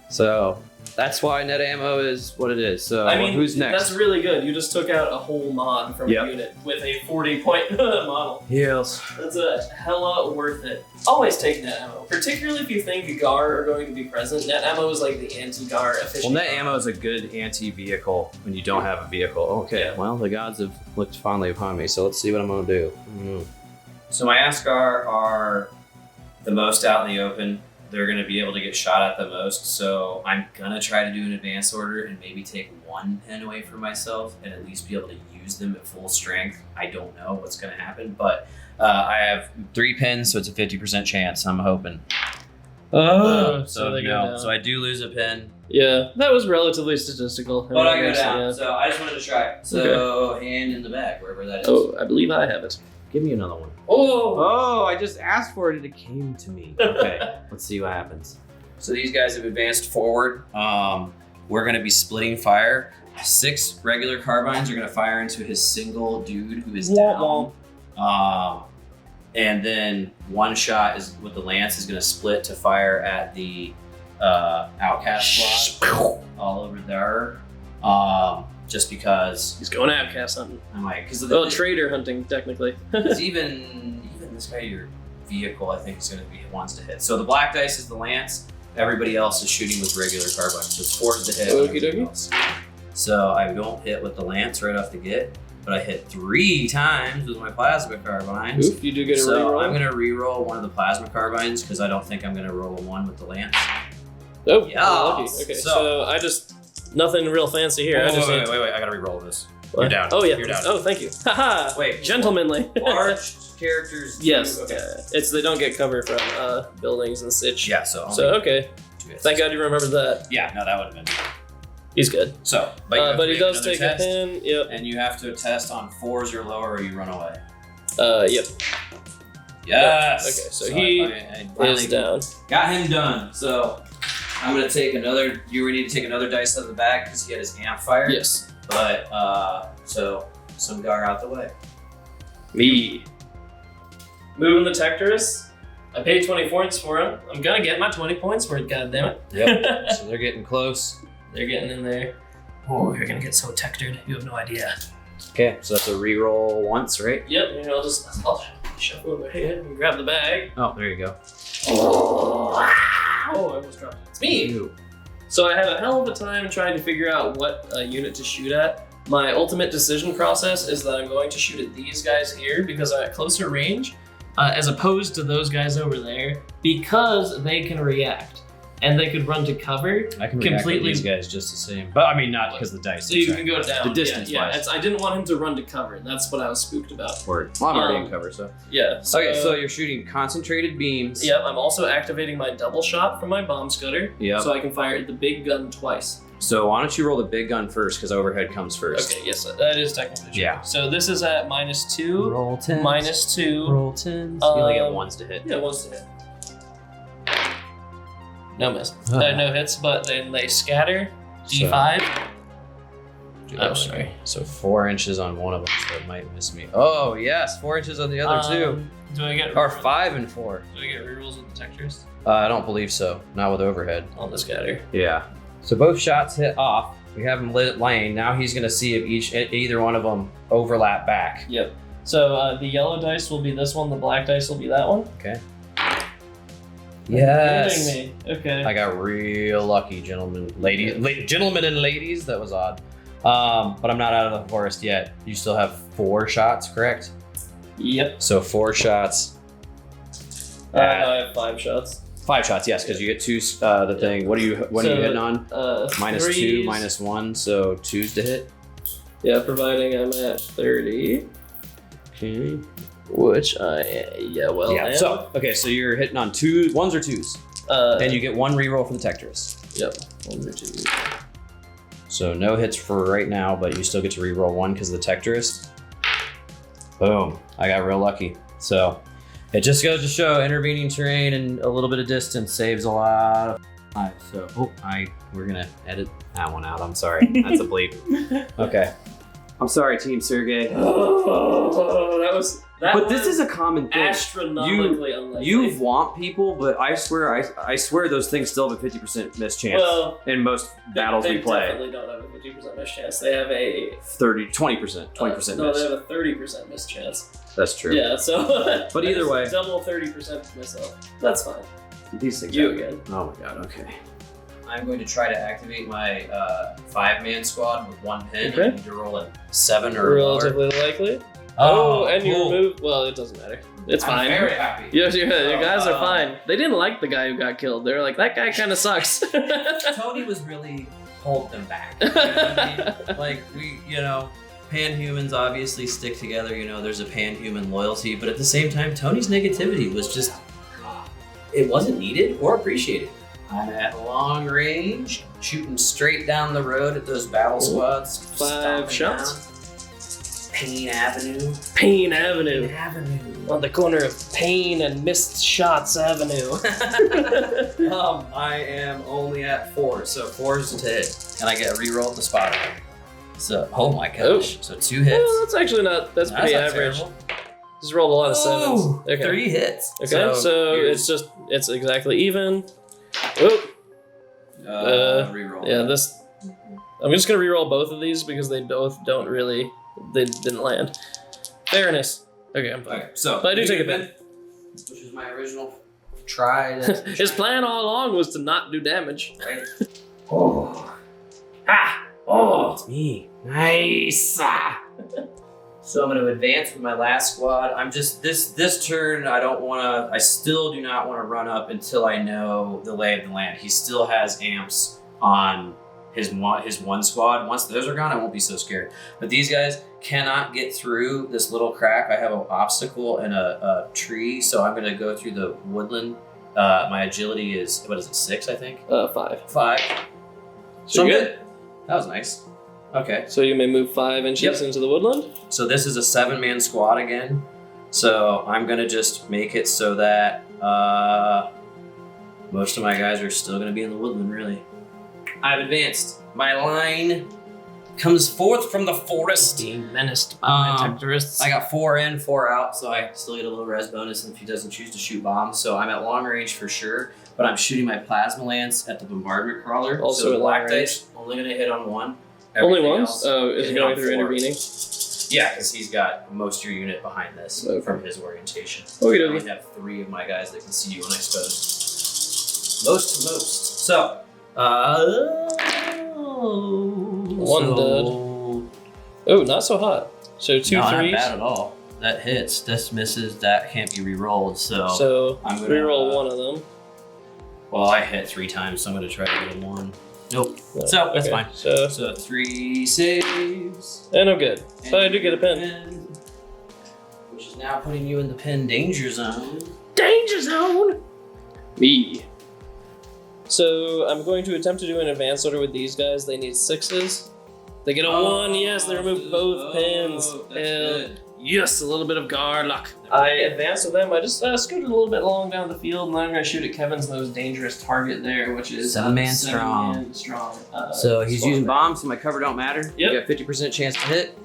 So that's why net ammo is what it is. So I mean, who's next? That's really good. You just took out a whole mod from Yep. a unit with a 40-point model. Heals. That's a hella worth it. Always take net ammo, particularly if you think GAR are going to be present. Net ammo is like the anti-GAR efficient. Well, net ammo is a good anti-vehicle when you don't have a vehicle. Okay, Yeah. well, the gods have looked fondly upon me, so let's see what I'm going to do. So my Askar are the most out in the open. They're going to be able to get shot at the most. So I'm going to try to do an advance order and maybe take 1 pen away from myself and at least be able to use them at full strength. I don't know what's going to happen, but I have 3 pens, so it's a 50% chance. I'm hoping. so they go down. So I do lose a pen, Yeah, that was relatively statistical. but I go guess, down. yeah. So I just wanted to try. So hand in the bag, wherever that is. Oh, I believe I have it. Give me another one. Oh! Oh, I just asked for it and it came to me. Okay, let's see what happens. So these guys have advanced forward. We're going to be splitting fire. 6 regular carbines are going to fire into his single dude who is down. And then 1 shot is with the lance is going to split to fire at the outcast slot all over there. Just because He's going outcast hunting. I'm like, because Well, trader hunting, technically. even this guy, your vehicle, I think is going to be ones to hit. So the black dice is the lance. Everybody else is shooting with regular carbines. So it's 4s to hit. on Okie everything dokie. else. So I don't hit with the lance right off the get, but I hit 3 times with my plasma carbines. Oof, you do get a So reroll. I'm gonna re-roll one of the plasma carbines because I don't think I'm gonna roll a 1 with the lance. Oh, Yes. lucky. Okay, So- so I just nothing real fancy here. I just need wait, I gotta re-roll this. What? You're down. Oh yeah. You're down. Oh, thank you. Haha. Wait. Gentlemanly. Large characters. do- Yes. Okay. It's they don't get cover from buildings and such. Yeah. So. Only So okay. 2 hits. Thank God you remembered that. Yeah. No, that would have been. He's good. So, but, you have But to he make does another take test, a pin. Yep. and you have to test on 4s or lower, or you run away. Yep. Yes. Okay, so he I finally Is down. got him done. So I'm gonna take another. You would need to take another dice out of the bag because he had his amp fire. Yes. But so some gar out the way. Me. Moving the Tectorus. I paid 20 points for him. I'm gonna get my 20 points for it, goddammit. Yep. So they're getting close. They're getting in there. Oh, you're gonna get so textured. You have no idea. Okay, so that's a reroll once, right? Yep, and I'll shuffle over here and grab the bag. Oh, there you go. Oh, I almost dropped it. It's me! Ew. So I had a hell of a time trying to figure out what unit to shoot at. My ultimate decision process is that I'm going to shoot at these guys here because I'm at closer range, as opposed to those guys over there, because they can react. And they could run to cover. I can react with these guys just the same. But I mean, not because the dice. So you can go down. The distance yeah, wise. I didn't want him to run to cover. That's what I was spooked about. Word. Well, I'm already in cover, so. Yeah. Okay, so you're shooting concentrated beams. Yep, I'm also activating my double shot from my bomb scudder. Yep. So I can fire the big gun twice. So why don't you roll the big gun first, because overhead comes first. Okay, yes, that is technically true. Yeah. So this is at -2. Roll 10. -2. Roll 10. You only get ones to hit. Yeah, ones to hit. No miss. No hits, but then they scatter. D5. Oh, sorry. So 4 inches on one of them, so it might miss me. Oh, yes, 4 inches on the other two. Do I get Or 5 and 4. Do I get rerolls with detectors I don't believe so. Not with overhead. on the scatter? Yeah. So both shots hit off. We have him laying. Now he's going to see if either one of them overlap back. Yep. So the yellow dice will be this one. The black dice will be that one. Okay. You're Yes. kidding me. Okay. I got real lucky, gentlemen and ladies. That was odd. But I'm not out of the forest yet. You still have 4 shots, correct? Yep. So 4 shots. I have 5 shots. 5 shots, yes, because you get 2. The thing. What are you hitting on? -2, threes. -1, so 2s to hit. Yeah, providing I'm at 30. Okay. Which I am. So okay, so you're hitting on 1s or 2s, and you get 1 reroll for the Tectorist. Yep. 1 or 2. So no hits for right now, but you still get to reroll 1 because of the Tectorist. Boom! I got real lucky. So it just goes to show intervening terrain and a little bit of distance saves a lot of lives. So we're gonna edit that one out. I'm sorry. That's a bleep. Okay. I'm sorry, Team Sergey. Oh, that was. But this is a common thing. Astronomically unlikely. You want people, but I swear those things still have a 50% miss chance in most battles we play. They definitely don't have a 50% miss chance. They have a 20% miss. No, they have a 30% miss chance. That's true. Yeah, so. But either way. Double 30% miss up. That's fine. These things. You again. Oh my god, okay. I'm going to try to activate my 5-man squad with 1 pin. Okay. I need to roll a 7 or Relatively likely. Oh, and you cool. remove. Well, it doesn't matter. It's I'm fine. very happy. Your guys are fine. They didn't like the guy who got killed. They were like, that guy kind of sucks. Tony was really holding them back. You know what I mean? Like, panhumans obviously stick together. There's a panhuman loyalty, but at the same time, Tony's negativity was just, it wasn't needed or appreciated. I'm at long range, shooting straight down the road at those battle squads. 5 shots. Down. Payne Avenue. Payne Avenue. Avenue. On the corner of Payne and Missed Shots Avenue. I am only at 4, so 4's to hit, and I get a reroll at the spot. So, oh my gosh, so 2 hits. Well, that's actually not. That's pretty not average. terrible. Just rolled a lot of 7s. Okay. 3 hits. Okay, so it's exactly even. Oop. Reroll. Yeah, this. I'm just gonna reroll both of these because they both don't really. They didn't land. Fairness. Okay, I'm fine. Okay, so But I do take a pin. which is my original try. His plan all along was to not do damage. Right? Oh. It's me. Nice. So I'm going to advance with my last squad. I'm just this turn. I still do not want to run up until I know the lay of the land. He still has amps on his one squad. Once those are gone, I won't be so scared. But these guys cannot get through this little crack. I have an obstacle and a tree, so I'm going to go through the woodland. My agility is 6, I think. 5. 5. So I'm good. That was nice. Okay. So you may move 5 inches into the woodland. So this is a 7-man squad again. So I'm gonna just make it so that most of my guys are still gonna be in the woodland, really. I've advanced. My line comes forth from the forest. Being menaced by terrorists. I got 4 in, 4 out, so I still get a little res bonus if he doesn't choose to shoot bombs. So I'm at long range for sure, but I'm shooting my plasma lance at the bombardment crawler. Also so at the black long range. dice only gonna hit on 1. Only Everything once? else Oh, is hit it going on through 4. intervening? Yeah, because he's got most of your unit behind this from his orientation. Okey I dokey. only have 3 of my guys that can see you unexposed. Most to most. So, One dead. Oh, not so hot. So 2 no, threes. not bad at all. That hits. This misses. That can't be re-rolled. So I'm gonna reroll one of them. Well, I hit 3 times, so I'm gonna try to get a 1. Nope. No. So that's Okay, fine. So 3 saves. And I'm good. And But I do get a pin. which is now putting you in the pin danger zone. Danger zone! Me. So I'm going to attempt to do an advance order with these guys. They need 6s. They get a 1. Yes, they remove both pins. And yes, a little bit of guard luck. I advance with them. I just scooted a little bit long down the field, and then I'm going to shoot at Kevin's most dangerous target there, which is 7-man 7-man strong. So he's using squad. bombs, so my cover don't matter. Yep. You got 50% chance to hit.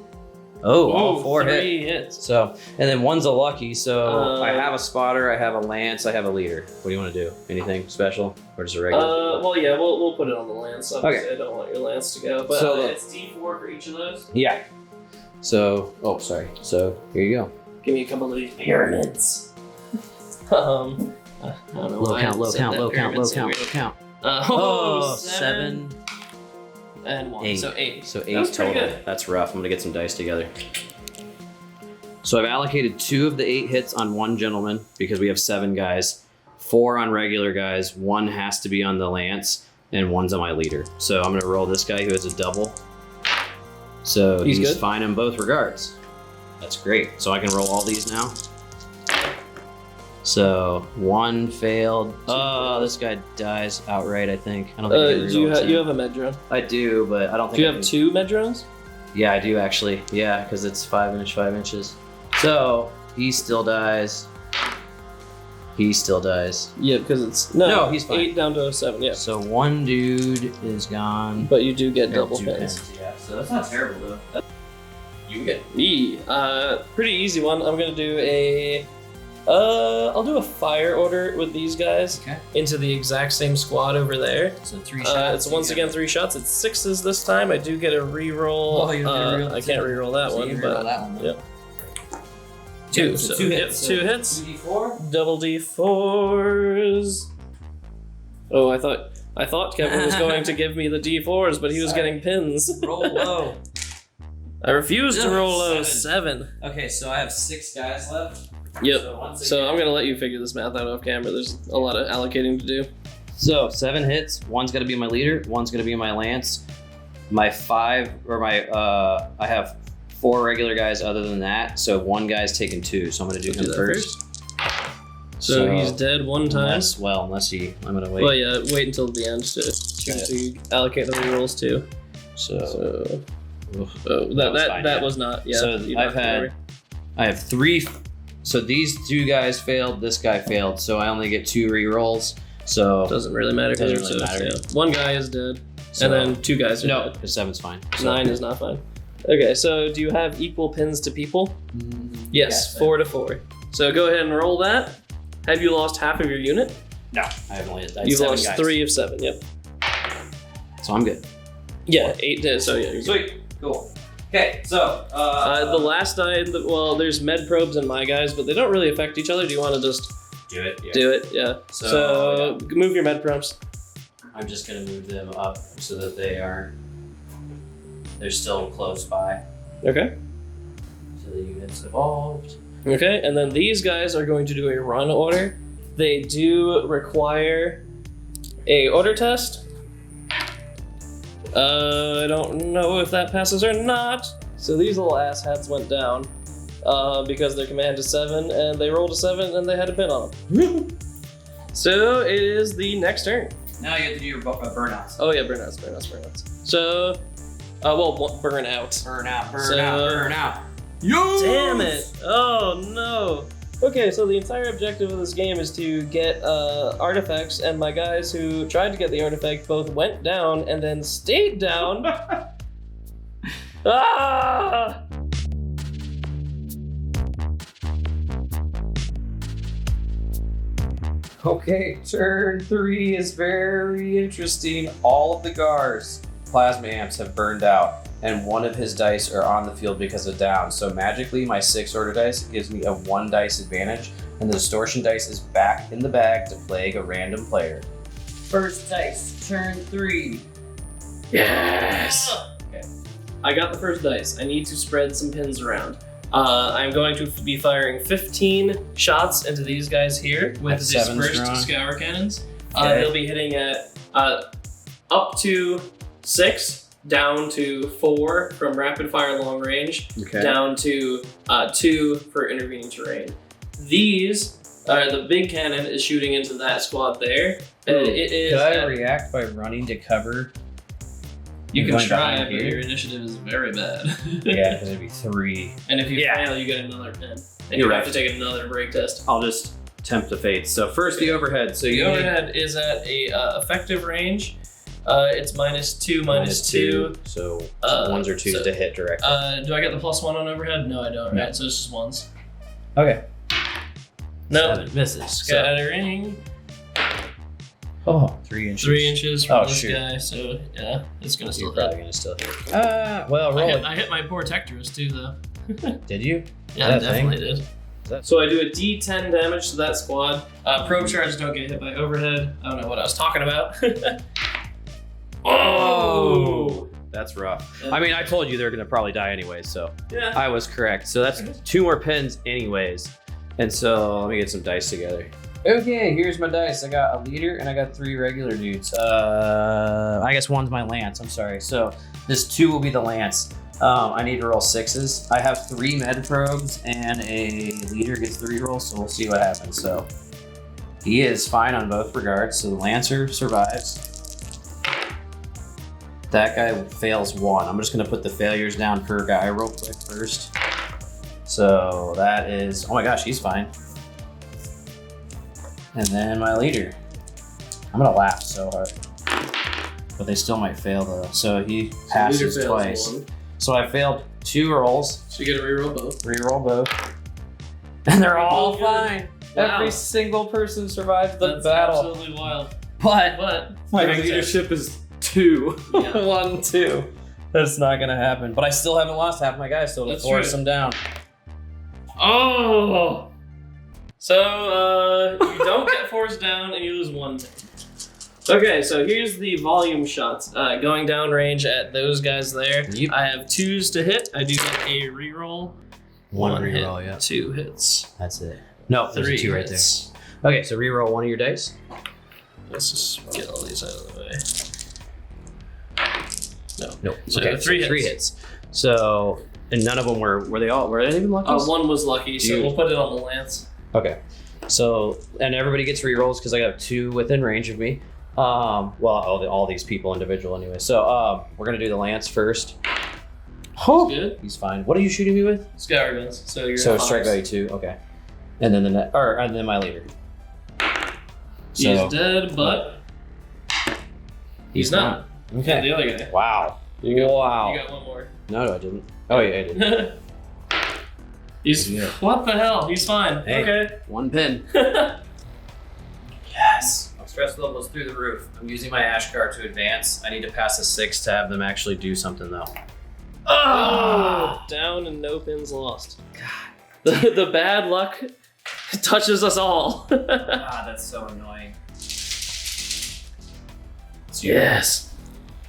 Oh, all 4 hit. 3 hits. So, and then 1's a lucky, so I Uh, have a spotter, I have a lance, I have a leader. What do you want to do? Anything special? Or just a regular? Well, yeah, we'll put it on the lance. Obviously, Okay. I don't want your lance to go, but So, it's D4 for each of those. Yeah. So, oh, sorry. So, here you go. Give me a couple of these pyramids. I don't know Low why count, I low said count, that, low count, low pyramids so count, weird. low count. Oh, 7. and 1. 8. So 8. So That 8 was pretty total. good. That's rough. I'm gonna get some dice together. So I've allocated 2 of the 8 hits on 1 gentleman because we have 7 guys. 4 on regular guys. 1 has to be on the lance, and 1's on my leader. So I'm gonna roll this guy who has a double. So He's he's good? fine in both regards. That's great. So I can roll all these now. So 1 failed. Oh, this guy dies outright. I think. I don't think. I can Do you, reroll 10. you have a med drone? I do, but I don't think. Do you I have can- 2 med drones? Yeah, I do actually. Yeah, because it's 5 inch, 5 inches. So he still dies. He still dies. Yeah, because it's No, he's fine. 8 down to 7. Yeah, So 1 dude is gone. but you do get Or double 2 pins. Yeah, so that's not terrible though. You get. Me, pretty easy one. I'm gonna do a, I'll do a fire order with these guys Okay. into the exact same squad over there. So 3 shots. It's once again 3 shots. It's 6s this time. I do get a reroll. Oh, you don't get a reroll? I can't reroll that So one, you but reroll that one. yep. 2. Yeah, so So 2 hits. Yep, 2 hits. 2d4. Double D4s. Oh, I thought Kevin was going to give me the D4s, but he was Sorry. getting pins. Roll low. I refuse to Ugh, roll low. 7. 7. Okay, so I have 6 guys left. Yep. So, once So again- I'm gonna let you figure this math out off camera. There's a lot of allocating to do. So 7 hits. 1's gonna be my leader. 1's gonna be my lance. My 5 or my I have 4 regular guys other than that. So 1 guy's taking 2. So I'm gonna do Do him that first. So he's dead one time. Unless I'm gonna wait. Well, yeah. Wait until the end to allocate the rerolls too. So So oof. oh, That was fine, that yeah. was not. Yeah. So you don't I've have to had- worry. I have 3. So these 2 guys failed. This guy failed. So I only get 2 rerolls. So Doesn't really matter. 'cause Doesn't really it's, matter. yeah. One guy is dead, so- and then 2 guys are no, dead. because 7's fine. So, 9 is not fine. Okay, so do you have equal pins to people? Yes, I 4 to 4. So go ahead and roll that. Have you lost half of your unit? No, I have only. I had You've 7 lost guys. 3 of 7. Yep. So I'm good. Yeah, 8 did. So yeah, you're good. Sweet. Cool. Okay, so The last well, there's med probes in my guys, but they don't really affect each other. Do you want to just do it. Yeah. do it? Yeah. So move your med probes. I'm just gonna move them up so that they're still close by. Okay. So the units evolved. Okay, and then these guys are going to do a run order. They do require a order test. I don't know if that passes or not. So these little asshats went down because their command is 7, and they rolled a 7, and they had a pin on them. So it is the next turn. Now you have to do your burnouts. Oh yeah, burnouts. So, burn out. Burn out, So- burn out. Damn it! Oh no! Okay, so the entire objective of this game is to get artifacts, and my guys who tried to get the artifact both went down and then stayed down Ah! Okay, turn 3 is very interesting. All of the Gar's plasma amps have burned out, and one of his dice are on the field because of down. So magically, my 6 order dice gives me a 1 dice advantage, and the distortion dice is back in the bag to plague a random player. First dice, turn 3. Yes! Okay. I got the first dice. I need to spread some pins around. I'm going to be firing 15 shots into these guys here with That's the 7 dispersed strong. scour cannons. Okay. They'll be hitting at up to 6, down to 4 from rapid fire long range, Okay. down to 2 for intervening terrain. These, the big cannon is shooting into that squad there. And it is. Could I react by running to cover? You can Going try, behind but here? your initiative is very bad. Yeah, because it'd be 3. And if you Yeah. fail, you get another pin. And You're you right. have to take another break test. I'll just tempt the fates. So first the overhead. So The you overhead is at a effective range. It's -2, -2. So Uh, 1s or 2s so- to hit directly. Do I get the +1 on overhead? No, I don't. No. Right, so it's just 1s. Okay. No. 7 misses. Scattering. Oh, 3 inches. 3 inches from Oh, this shoot. guy, so yeah, it's gonna You're still probably hit. gonna still hit. Well, roll it. I hit my poor Tectorus too, though. Did you? Yeah, I That thing? definitely did. So I do a D10 damage to that squad. Probe charges don't get hit by overhead. I don't know what I was talking about. Oh! That's rough. I mean, I told you they're gonna probably die anyways, so Yeah. I was correct. So that's 2 more pins anyways. And so let me get some dice together. Okay, here's my dice. I got a leader and I got 3 regular dudes. I guess 1's my lance. I'm sorry. So this 2 will be the lance. I need to roll 6s. I have 3 med probes and a leader gets 3 rolls, so we'll see what happens. So he is fine on both regards. So the lancer survives. That guy fails 1. I'm just gonna put the failures down per guy real quick first. So that is, oh my gosh, he's fine. And then my leader. I'm gonna laugh so hard. But they still might fail though. So he passes Leader fails twice. 1. So I failed 2 rolls, So you get to reroll both. reroll both. And they're all Oh, good. fine. Wow. Every single person survived the That's battle. absolutely wild. But But my very leadership is 2. Yeah. 1, 2. That's not gonna happen. But I still haven't lost half my guys, so it'll That's force true. them down. Oh! So, you don't get forced down and you lose 1 pin. Okay, so here's the volume shots. Going down range at those guys there. Yep. I have 2s to hit. I do get a reroll. 1 hit, reroll, yeah. 2 hits. That's it. No, there's 3 a 2 right hits. there. Okay, so reroll 1 of your dice. Let's just get all these out of the way. No. Nope. So okay, 3 hits. 3 hits. So, and none of them were they any even lucky? 1 was lucky, so Dude. we'll put it on the lance. Okay. So, and everybody gets rerolls because I got 2 within range of me. Well, all these people individual anyway. So, we're gonna do the lance first. Oh, Good. he's fine. What are you shooting me with? Scour guns. So you're So at strike 5s. value 2. Okay. And then and then my leader. He's So dead, but he's not. Okay. The other guy. Wow. You got, Wow. You got 1 more. No, I didn't. Oh yeah, I did. He's Yeah. what the hell? He's fine. Hey. Okay. 1 pin. Yes. My stress level is through the roof. I'm using my ash guard to advance. I need to pass a 6 to have them actually do something though. Oh, down and no pins lost. God. The bad luck touches us all. That's so annoying. Yes.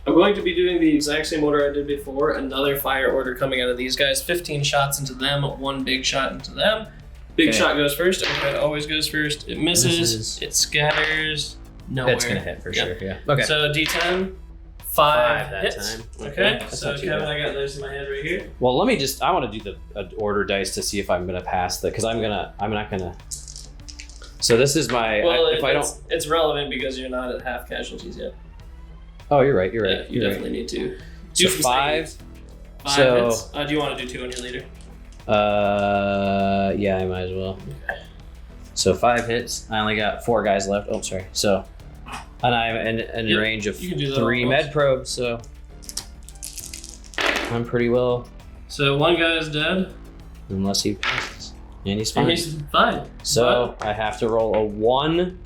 I'm going to be doing the exact same order I did before. Another fire order coming out of these guys. 15 shots into them, 1 big shot into them. Big Okay. shot goes first. Overhead always goes first. It misses. Misses. It scatters. Nowhere. It's gonna hit for Yep. sure. Yeah. Okay. So D10, 5 5 that hits. time. Okay. That's So not too Kevin, bad. I got those in my head right here. Well, let me just. I want to do the order dice to see if I'm gonna pass that because I'm not gonna. So this is my. Well, if I don't. it's relevant because you're not at half casualties yet. Oh, you're right. You're Yeah, right. you You're definitely need to. So some 5. savings. 5 So- hits. Do you want to do 2 on your leader? right. Yeah, I might as well. So 5 hits. I only got 4 guys left. Oh, sorry. So, and I'm in Yep, range of you can do that 3 all med probes. So I'm pretty well, So one guy's dead. unless he passes. And he's And fine. he's fine. So I have to roll a 1.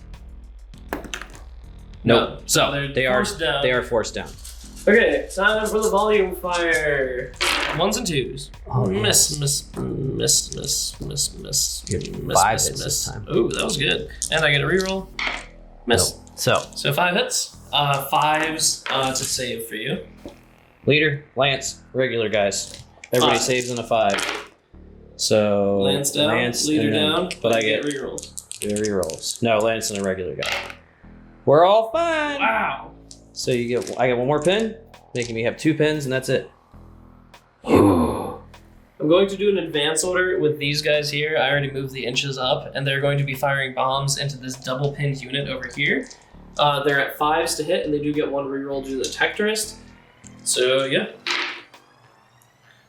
No. So They're they are forced down. they are forced down. Okay, time for the volume fire. 1s and 2s. Oh, Miss. Get Miss, 5 miss, hits miss. this time. Ooh, that was good. And I get a reroll. Miss. So So 5 hits. 5s to save for you. leader, Lance, regular guys. Everybody 5. saves in a 5. So Lance down, leader and then- down, but I get rerolls. rerolls. No, Lance and a regular guy. We're all fine. Wow. So I get one more pin, making me have 2 pins, and that's it. I'm going to do an advance order with these guys here. I already moved the inches up, and they're going to be firing bombs into this double pinned unit over here. They're at 5s to hit, and they do get 1 reroll due to the Tectorist. So yeah,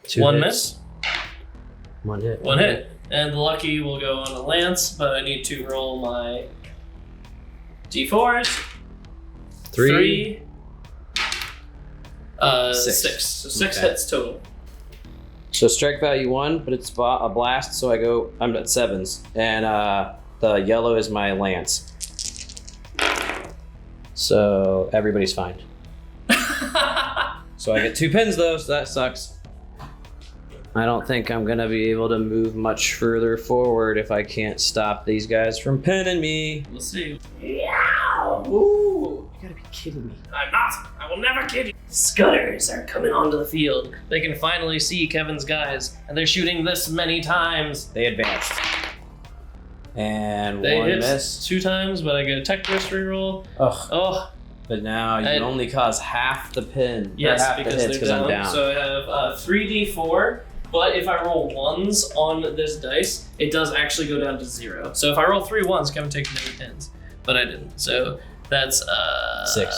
2 1 hits. miss, 1 hit. 1 hit, and the lucky will go on the Lance, but I need to roll my d4s. 3. 6. 6. So 6 Okay. hits total. So strike value 1, but it's a blast, so I'm at 7s. And the yellow is my lance. So everybody's fine. So I get 2 pins though, so that sucks. I don't think I'm gonna be able to move much further forward if I can't stop these guys from pinning me. We'll see. Ooh. You gotta be kidding me. I'm not. I will never kid you. Scutters are coming onto the field. They can finally see Kevin's guys, and they're shooting this many times. They advanced. And They 1 hit miss. 2 times, but I get a tech twist reroll. Ugh. Oh, But now you And- only cause half the pin. yes, or half because the hits they're because down. I'm down. So I have 3d4, but if I roll 1s on this dice, it does actually go down to 0. So if I roll 3 1s, Kevin takes many pins, but I didn't. So that's 6.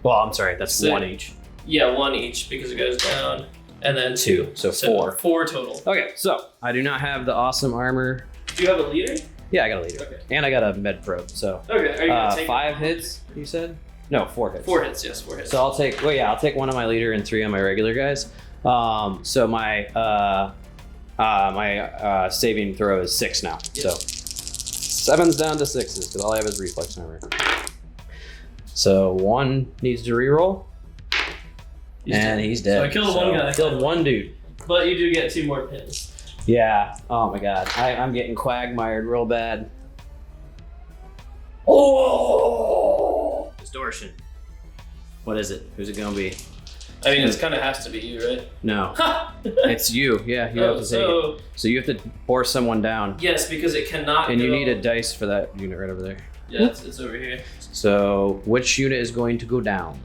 Well, I'm sorry, that's 6. 1 each. Yeah, 1 each because it goes down, and then 2, so 4. 4 total. Okay, so I do not have the awesome armor. Do you have a leader? Yeah, I got a leader. Okay. And I got a med probe, so. Okay. Are you gonna take 5 hits, you said? No, 4 hits. 4 hits? Yes, 4 hits. So I'll take 1 of my leader and 3 on my regular guys. So my saving throw is 6 now. Yep. So 7's down to 6s because all I have is reflex armor. So 1 needs to reroll. He's dead. So I killed 1 guy. Killed 1 dude. But you do get 2 more pins. Yeah. Oh my god. I'm getting quagmired real bad. Oh! Distortion. What is it? Who's it gonna be? I mean, it kind of has to be you, right? No. It's you. Yeah, you have to take it. So you have to force someone down. Yes, because it cannot. And you go- need a dice for that unit right over there. Yeah, it's over here. So which unit is going to go down?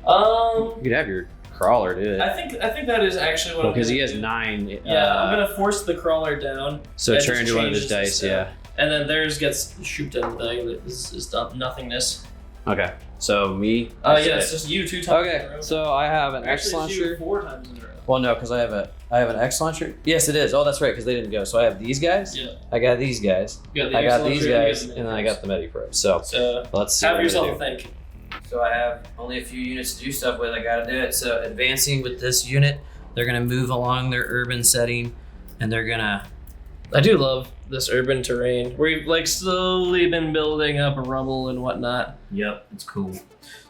You could have your crawler do it. I think that is actually what. Because I'm he gonna has do. 9. Yeah, I'm gonna force the crawler down. So and turn just into one of his change the dice, step. yeah. And then theirs gets shoot down the thing that is nothingness. Okay. So me. Yeah, it's just you 2 times. in a Okay. row. So I have an X Actually, it's you launcher. 4 times in a row. Well, no, because I have an X launcher. Yes, it is. Oh, that's right, because they didn't go. So I have these guys. Yeah. I got these guys. You got the I got X these launcher, you guys, got the and then I mini got the MediPro. So So let's see. have what yourself I a do. think. So I have only a few units to do stuff with. I gotta do it. So advancing with this unit, they're gonna move along their urban setting, and they're gonna. I do love this urban terrain. We've like slowly been building up a rubble and whatnot. Yep, it's cool.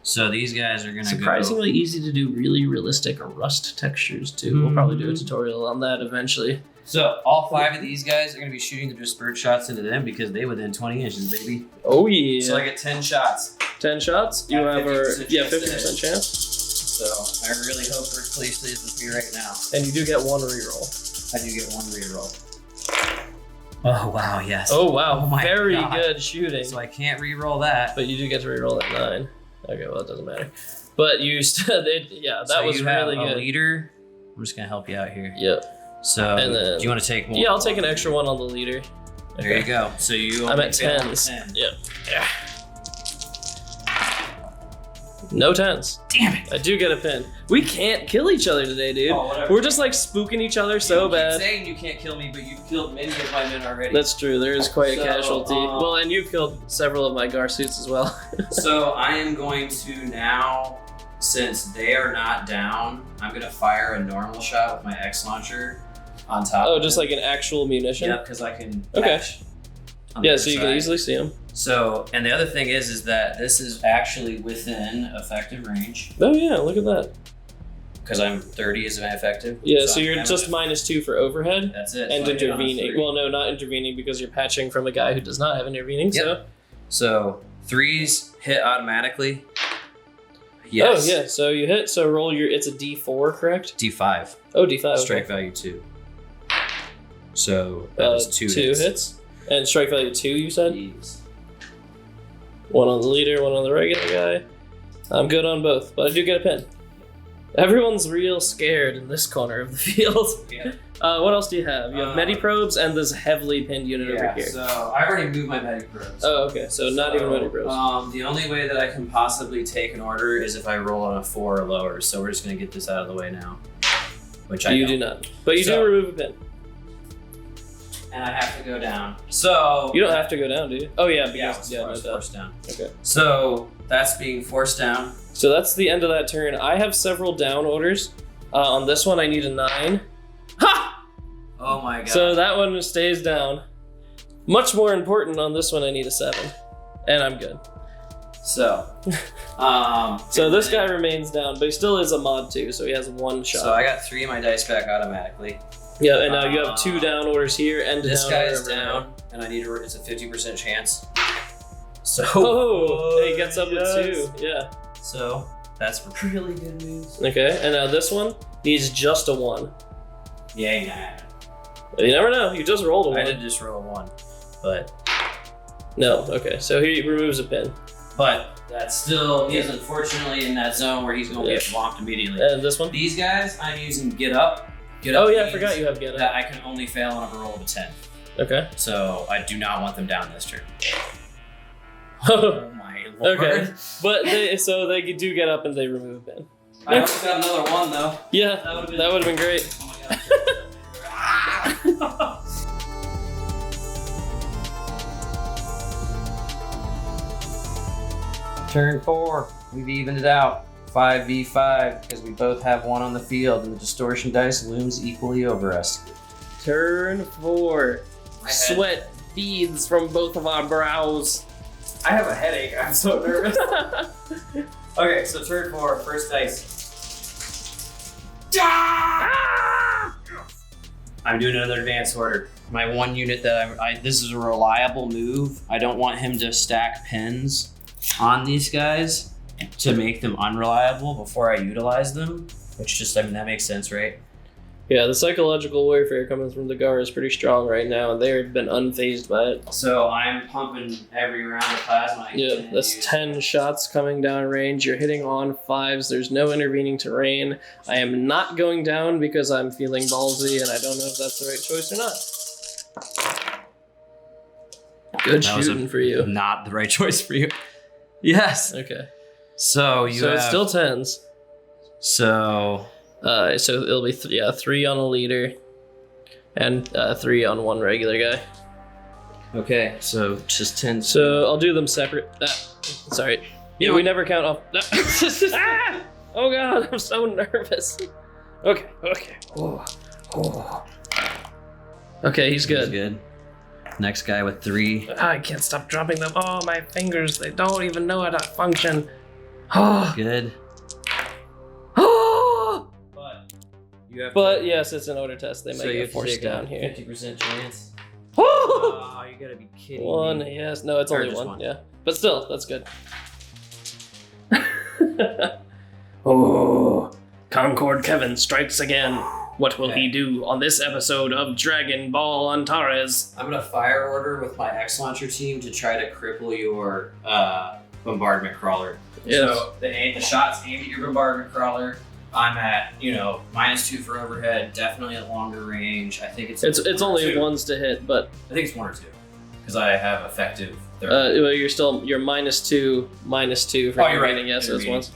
So these guys are gonna Surprisingly easy to do really realistic rust textures too. We'll probably do a tutorial on that eventually. go. So all 5 of these guys are gonna be shooting the dispersed shots into them because they within 20 inches, baby. Oh yeah. So I get 10 shots. 10 shots. You Got have 50% yeah, chance to 50% hit. chance. So I really hope first place stays with me right now. And you do get 1 reroll. I do get 1 reroll. Oh wow, yes. Oh wow. Oh my Very God. good shooting. So I can't reroll that. But you do get to reroll at 9. Okay, well it doesn't matter. But you still yeah, that So was you have really a good. leader. I'm just gonna help you out here. Yep. So And then- do you want to take one? Yeah, I'll take an extra 1 on the leader. There you go. So you I'm only at failed on 10s. 10. Yep. Yeah. No 10s. Damn it. I do get a pin. We can't kill each other today, dude. Oh, whatever. We're just like spooking each other so You keep bad. saying you can't kill me, but you've killed many of my men already. That's true. There is quite a So, casualty. Well, and you've killed several of my Gar suits as well. So I am going to now since they are not down, I'm gonna fire a normal shot with my X launcher on top. Oh, of just them. like an actual munition? Yeah, because I can. Okay. catch on the Yeah, other so you side. can easily see them. So, and the other thing is that this is actually within effective range Oh yeah, look at that. because I'm 30 is my effective. Yeah, so I'm you're gonna- just -2 for overhead. That's it. And So I hit on a intervening. 3. Well, no, not intervening because you're patching from a guy who does not have intervening. Yep. So 3s hit automatically. Yes. Oh yeah, so you hit. So roll your. It's a D4, correct? D5. Oh, D5. Strike okay. value 2. So that was 2 hits. And strike value 2. You said Yes. one on the leader, one on the regular guy. I'm good on both, but I do get a pin. Everyone's real scared in this corner of the field. Yeah. What else do you have? You have Mediprobes and this heavily pinned unit over here. So I already moved my Mediprobes. Oh, okay. So not even Mediprobes. The only way that I can possibly take an order is if I roll on a 4 or lower. So we're just gonna get this out of the way now. Which I You don't. do not. But you So- do remove a pin. And I have to go down. So You don't have to go down, do you? Oh yeah, because Yeah, yeah, I no was doubt. forced down. Okay. So that's being forced down. So that's the end of that turn. I have several down orders. On this one, I need a 9. Ha! Oh my god. So that one stays down. Much more important, on this one, I need a 7. And I'm good. So, So and this then- guy remains down, but he still is a mod 2, so he has 1 shot. So I got 3 of my dice back automatically. Yeah, and now you have 2 down orders here and a This down guy order is over down, and I need to. It's a 50% chance. So. Oh, and he gets up yes. with 2. Yeah. So that's really good news. Okay, and now this one needs just a 1. Yeah. You never know. You just rolled a 1. I did just roll a 1, but No. Okay, so he removes a pin. that's still he's unfortunately in that zone where he's going to get blocked immediately. And this one. These guys, I'm using get up. Oh yeah, I means forgot you have get that up. I can only fail on a roll of a 10. Okay. So I do not want them down this turn. Oh my lord. Okay, but they do get up and they remove a pin. I almost got another 1 though. Yeah, That would've been- that would have been great. Oh my god. Turn 4. We've evened it out. 5v5 because we both have 1 on the field and the distortion dice looms equally over us. Turn 4. My head. Sweat beads from both of our brows. I have a headache. I'm so nervous. Okay, so turn 4, first dice. I'm doing another advance order. My 1 unit that this is a reliable move. I don't want him to stack pins on these guys to make them unreliable before I utilize them. Which just, I mean, that makes sense, right? Yeah, the psychological warfare coming from the Gar is pretty strong right now, and they've been unfazed by it. So I'm pumping every round of plasma I Yeah, can that's use. 10 shots coming down range. You're hitting on 5s. There's no intervening terrain. I am not going down because I'm feeling ballsy, and I don't know if that's the right choice or not. Good That was shooting for you. Not the right choice for you. Yes. Okay. So you So have, it's still 10s. so So it'll be 3 on a leader, and 3 on 1 regular guy. okay. So just 10. So I'll do them separate. Sorry. Yeah, we never count off. Ah! Oh god, I'm so nervous. Okay. Okay, he's good. Good. Next guy with 3. I can't stop dropping them. Oh, my fingers, they don't even know how to function. Oh. Good. Oh. You have But yes, it's an order test. They might So you get have to forced take down a here. 50% chance. Oh. Oh, you gotta be kidding 1, me. yes. No, it's Or only just 1. one. Yeah. But still, that's good. Oh, Concord Kevin strikes again. What will he do on this episode of Dragon Ball Antares? I'm gonna fire order with my X launcher team to try to cripple your bombardment crawler. Yes. So the shots aimed at your bombardment crawler. I'm at -2 for overhead, definitely at longer range. I think it's It's 1 or only 2. 1s to hit, but I think it's 1 or 2 because I have effective. well, you're -2 for Oh, you're right. remaining. Yes, those Intervening. ones.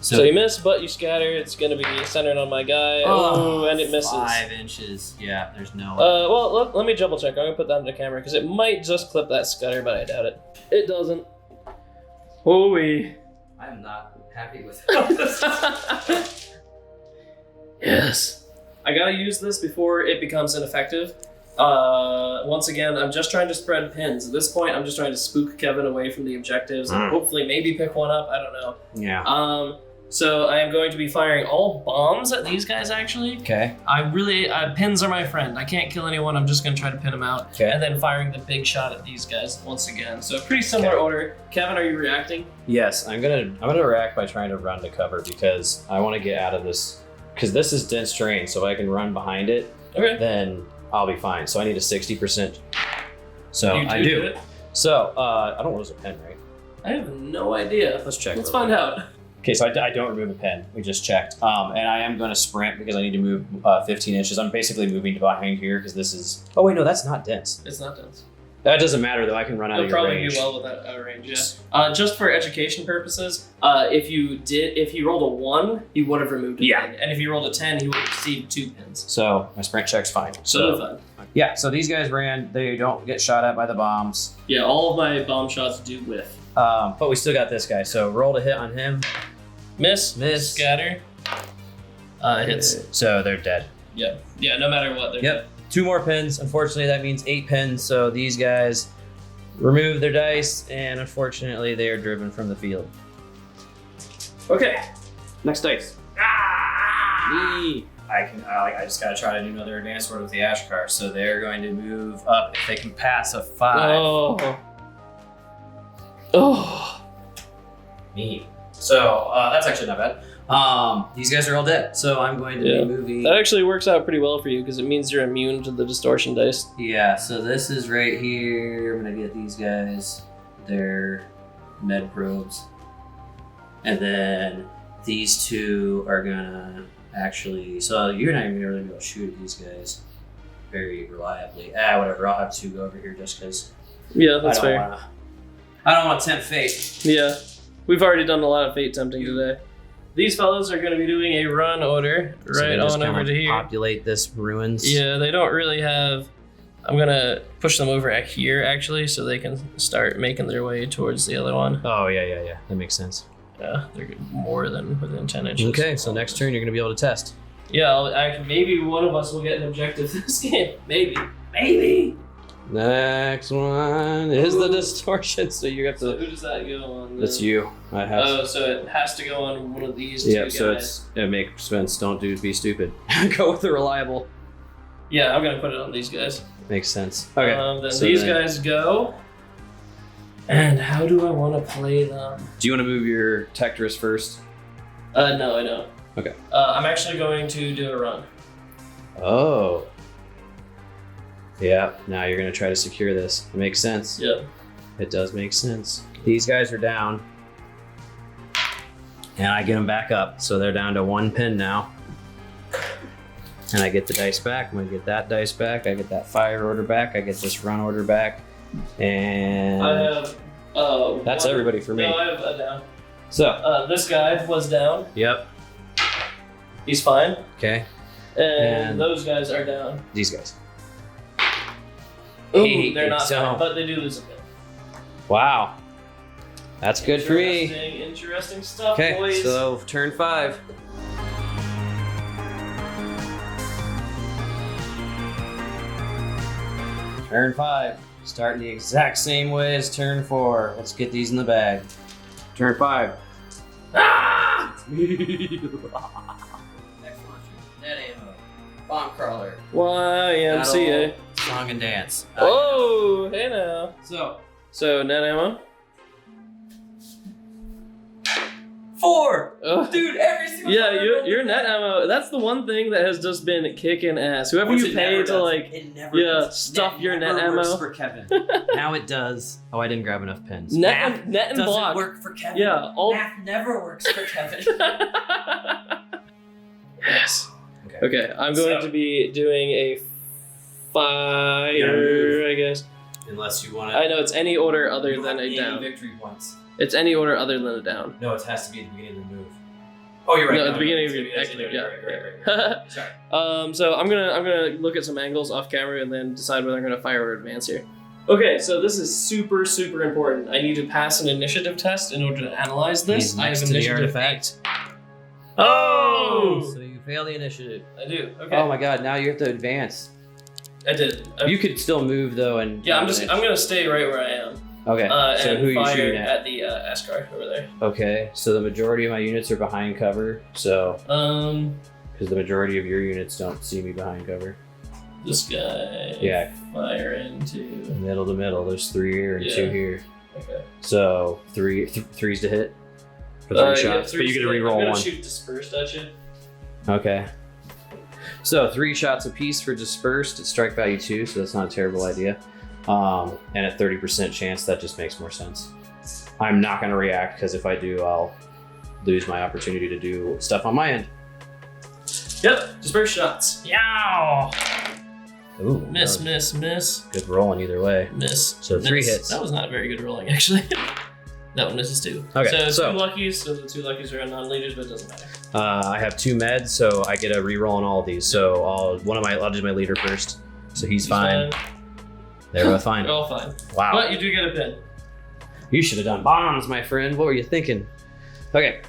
So you miss, but you scatter. It's gonna be centered on my guy. Oh, and it misses. 5 inches. Yeah, there's no. Well, let me double check. I'm gonna put that on the camera because it might just clip that scutter, but I doubt it. It doesn't. Oh, I'm not happy with. Yes. I gotta use this before it becomes ineffective. Once again, I'm just trying to spread pins. At this point, I'm just trying to spook Kevin away from the objectives and hopefully maybe pick one up. I don't know. Yeah. So I am going to be firing all bombs at these guys, actually. Okay. Pins are my friend. I can't kill anyone. I'm just going to try to pin them out. Okay. And then firing the big shot at these guys once again. So pretty similar order. Kevin, are you reacting? Yes, I'm gonna react by trying to run to cover because I want to get out of this. Because this is dense terrain, so if I can run behind it, Okay. then I'll be fine. So I need a 60%. So You I do. it? So I don't lose a pen, right? I have no idea. Let's check. Let's real find quick. out. Okay, so I don't remove a pen. We just checked. And I am going to sprint because I need to move 15 inches. I'm basically moving to behind here because this is... Oh, wait, no, that's not dense. It's not dense. That doesn't matter, though. I can run out You'll of your probably range. do well with that out of range, yeah. Just for education purposes, if you rolled a 1, you would have removed a pin. And if you rolled a 10, you would have received 2 pins. So my sprint check's fine. So fun. Yeah, so these guys ran. They don't get shot at by the bombs. Yeah, all of my bomb shots do whiff. But we still got this guy. So roll to hit on him. Miss. Scatter. Hits. So they're dead. Yeah. Yeah, no matter what. They're Yep. 2 more pins. Unfortunately, that means 8 pins. So these guys remove their dice, and unfortunately, they are driven from the field. Okay. Next dice. Me. I just gotta try to do another advanced word with the Ashkar. So they're going to move up if they can pass a 5. Oh. Me. So that's actually not bad. These guys are all dead. So I'm going to be moving. That actually works out pretty well for you because it means you're immune to the distortion dice. Yeah, so this is right here. I'm gonna get these guys their med probes. And then these 2 are gonna actually, so you're not even gonna really be able to shoot at these guys very reliably. Whatever, I'll have 2 go over here just because Yeah, that's fair. I don't want to tempt fate. Yeah. We've already done a lot of fate tempting today. These fellows are going to be doing a run order right on over to here. Populate this ruins. Yeah, they don't really have... I'm going to push them over at here, actually, so they can start making their way towards the other one. Oh, yeah. That makes sense. Yeah, they're more than within 10 inches. Okay, so next turn you're going to be able to test. Yeah, maybe one of us will get an objective this game. Maybe. Next one is the distortion, so you have So to... who does that go on? That's you. I have... Oh, so it has to go on one of these 2 Yep, guys. so it makes sense. Don't be stupid. Go with the reliable. Yeah, I'm going to put it on these guys. Makes sense. Okay. Then so these guys go. And how do I want to play them? Do you want to move your Tectorus first? No, I don't. Okay. I'm actually going to do a run. Oh. Yeah, now you're going to try to secure this. It makes sense. Yep. It does make sense. These guys are down. And I get them back up. So they're down to 1 pin now. And I get the dice back. I'm going to get that dice back. I get that fire order back. I get this run order back. And I have. that's everybody for me. No, I have a down. So, This guy was down. yep. He's fine. Okay. And those guys are down. These guys. Ooh, Hey, they're not so- fine, but they do lose a bit. Wow. That's good for me. Interesting stuff, Okay, boys. so turn 5. Turn 5. Starting the exact same way as turn 4. Let's get these in the bag. Turn 5. Ah! Next launcher. Net ammo. Bomb crawler. YMCA. Battle, song and dance. Oh, hey now. So net ammo. 4! Oh. Dude, every single Yeah, time I roll your the net die. ammo. That's the one thing that has just been kicking ass. Whoever Which you it pay never to does. like, It never yeah, does. stuff your net never works ammo. for Kevin. Now it does. Oh, I didn't grab enough pins. net and doesn't block. work for Kevin. Yeah, all. Math never works for Kevin. Yes. Okay. Okay, I'm going to be doing a fire, I guess. Unless you want to. I know it's any order other than a down. Victory points. It's any order other than a down. No, it has to be at the beginning of the move. Oh, you're right. No, at the beginning of your your action, yeah. Right. Sorry. So I'm gonna look at some angles off camera and then decide whether I'm gonna fire or advance here. Okay, so this is super, super important. I need to pass an initiative test in order to analyze this. He's I have next to the initiative artifact. 8. Oh! So you fail the initiative. I do. Okay. Oh my god, now you have to advance. I did. You could still move though and... Yeah, I'm gonna stay right where I am. Okay, so and who are you fire shooting at? the Ashkar over there. Okay, so the majority of my units are behind cover, so... Um, Because the majority of your units don't see me behind cover. this guy. Yeah. Fire into. Middle to middle, there's 3 here and Yeah. 2 here. Okay. So three's to hit for 3 shots, but you get to reroll I'm gonna 1. shoot dispersed at you. Okay. So 3 shots apiece for dispersed at strike value 2, so that's not a terrible idea. And at 30% chance, that just makes more sense. I'm not going to react because if I do, I'll lose my opportunity to do stuff on my end. Yep. Dispersed shots. Yow! Ooh, Miss, that was miss, miss, good rolling either way. miss. So 3 miss. hits. That was not very good rolling, actually. That one misses too. Okay, So, so- 2 luckies. So the 2 luckies are non-leaders, but it doesn't matter. I have 2 meds, so I get a reroll on all of these. So I'll do my leader first. So he's fine. They're both fine. They're all fine. Wow. But you do get a pin. You should have done bombs, my friend. What were you thinking? Okay.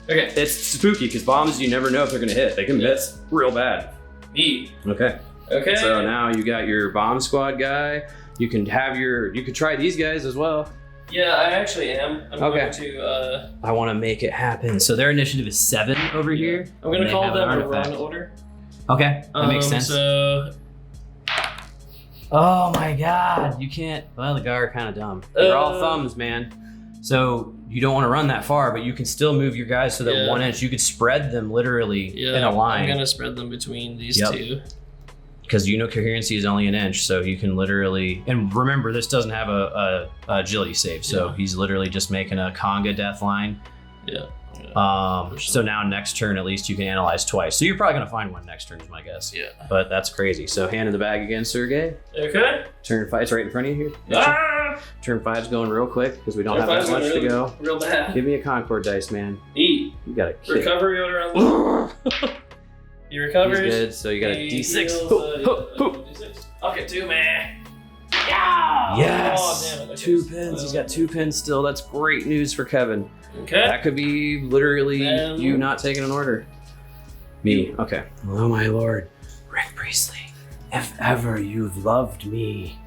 Okay. It's spooky because bombs, you never know if they're going to hit. They can miss real bad. Me. Okay. Okay. So now you got your bomb squad guy. You can try these guys as well. Yeah, I actually am. I'm Okay. going to. I want to make it happen. So their initiative is 7 over here. I'm going and to they call have an them a artifact. run order. Okay, that makes sense. So. Oh my god, you can't. Well, the guy are kind of dumb. They're all thumbs, man. So you don't want to run that far, but you can still move your guys so that Yeah. 1 inch. You could spread them literally Yeah, in a I'm line going to spread them between these Yep. 2. because coherency is only 1 inch, so you can literally. And remember, this doesn't have a agility save, so Yeah. he's literally just making a conga death line. Yeah. So now next turn, at least you can analyze twice. So you're probably gonna find one next turn, is my guess. Yeah. But that's crazy. So hand in the bag again, Sergey. Okay. Turn 5, it's right in front of you here. Ah! Turn 5's going real quick because we don't Turn have that 5's much really, to go. Real bad. Give me a Concord dice, man. E. You got a kick. Recovery order on the. He recovers. He's good. So you got a He D6. heals, Hoop, hoop, hoop. D6. Okay, 2 man. Yeah. Yes. Oh, damn it. Okay. 2 pins. He's got 2 pins still. That's great news for Kevin. Okay. That could be literally Then- you not taking an order. Me. Okay. Oh my lord, Rick Priestley. If ever you've loved me.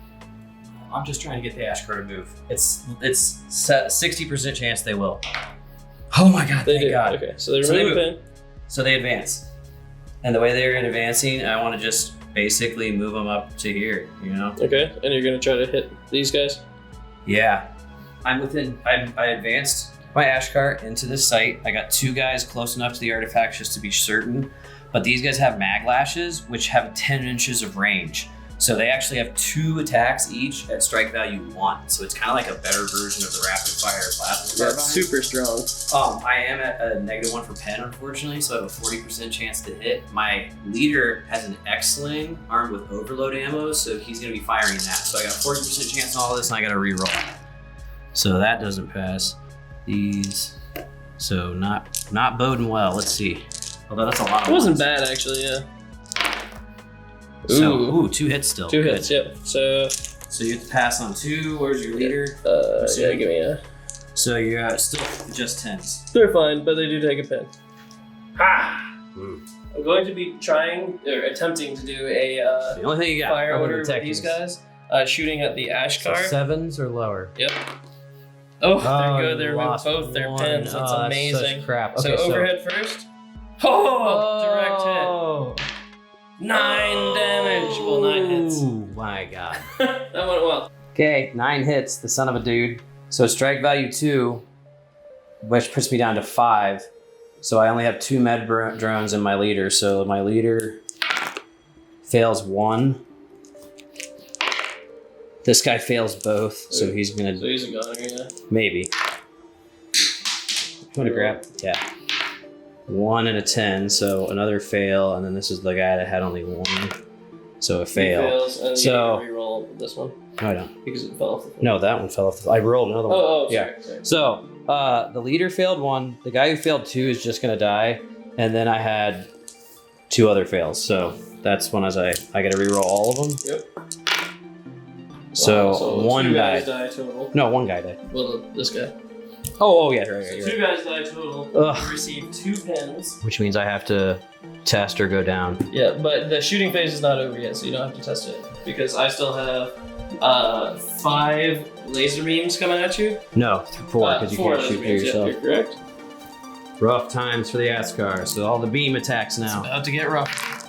I'm just trying to get the Ashkar to move. It's set 60% chance they will. Oh my god, They thank do. god. Okay, so they So they remove a move. pin. So they advance. And the way they're advancing, I want to just basically move them up to here, you know? Okay, and you're gonna try to hit these guys. Yeah. I advanced my Ashkar into this site. I got 2 guys close enough to the artifact just to be certain. But these guys have mag lashes, which have 10 inches of range. So they actually have 2 attacks each at strike value 1. So it's kind of like a better version of the rapid fire plasma carbine. super strong. I am at a -1 for pen, unfortunately, so I have a 40% chance to hit. My leader has an X-Sling armed with overload ammo, so he's going to be firing that. So I got a 40% chance on all this, and I got to reroll. So that doesn't pass. These, so not boding well. Let's see. Although that's a lot of It wasn't ones. bad actually. Yeah. So, Ooh. 2 hits still. 2 Good. hits. Yep. So. So you have to pass on 2. Where's your leader? Yeah. Give me a. So you're still just 10s. They're fine, but they do take a pin. Ha! Hmm. I'm going to be trying or attempting to do a The only thing you got. fire other order than with these Texans. guys, shooting at the So Ashkar. 7s or lower. Yep. Oh, Oh, they're good. They you removed lost both their 1. pins. That's Oh, amazing. such crap. So Okay, overhead first. Oh, direct hit. Oh. 9 damage. Well, 9 hits. Oh my god. That went well. Okay, 9 hits, the son of a dude. So strike value 2, which puts me down to 5. So I only have 2 med drones in my leader. So my leader fails 1. This guy fails both, so he's gonna So he's a goner, yeah. maybe. You want to grab? Yeah. 1 and a 10, so another fail, and then this is the guy that had only 1, so a He fail. fails, and So- you reroll this one No, I don't. because it fell off the floor. No, that one fell off. I rolled another one. Oh, yeah. sorry. So the leader failed 1. The guy who failed 2 is just gonna die, and then I had 2 other fails. So that's when I got to reroll all of them. Yep. So, Wow, so one 2 guy. guys die total. No, one guy died. Well, this guy. Oh, yeah, right. So You're 2 right. guys die total. Ugh. You receive 2 pins. Which means I have to test or go down. Yeah, but the shooting phase is not over yet, so you don't have to test it. Because I still have 5 laser beams coming at you. No, 4 because you 4 can't laser shoot through beams, yourself. Yeah, you're correct. Rough times for the Askar. So all the beam attacks It's now. about to get rough.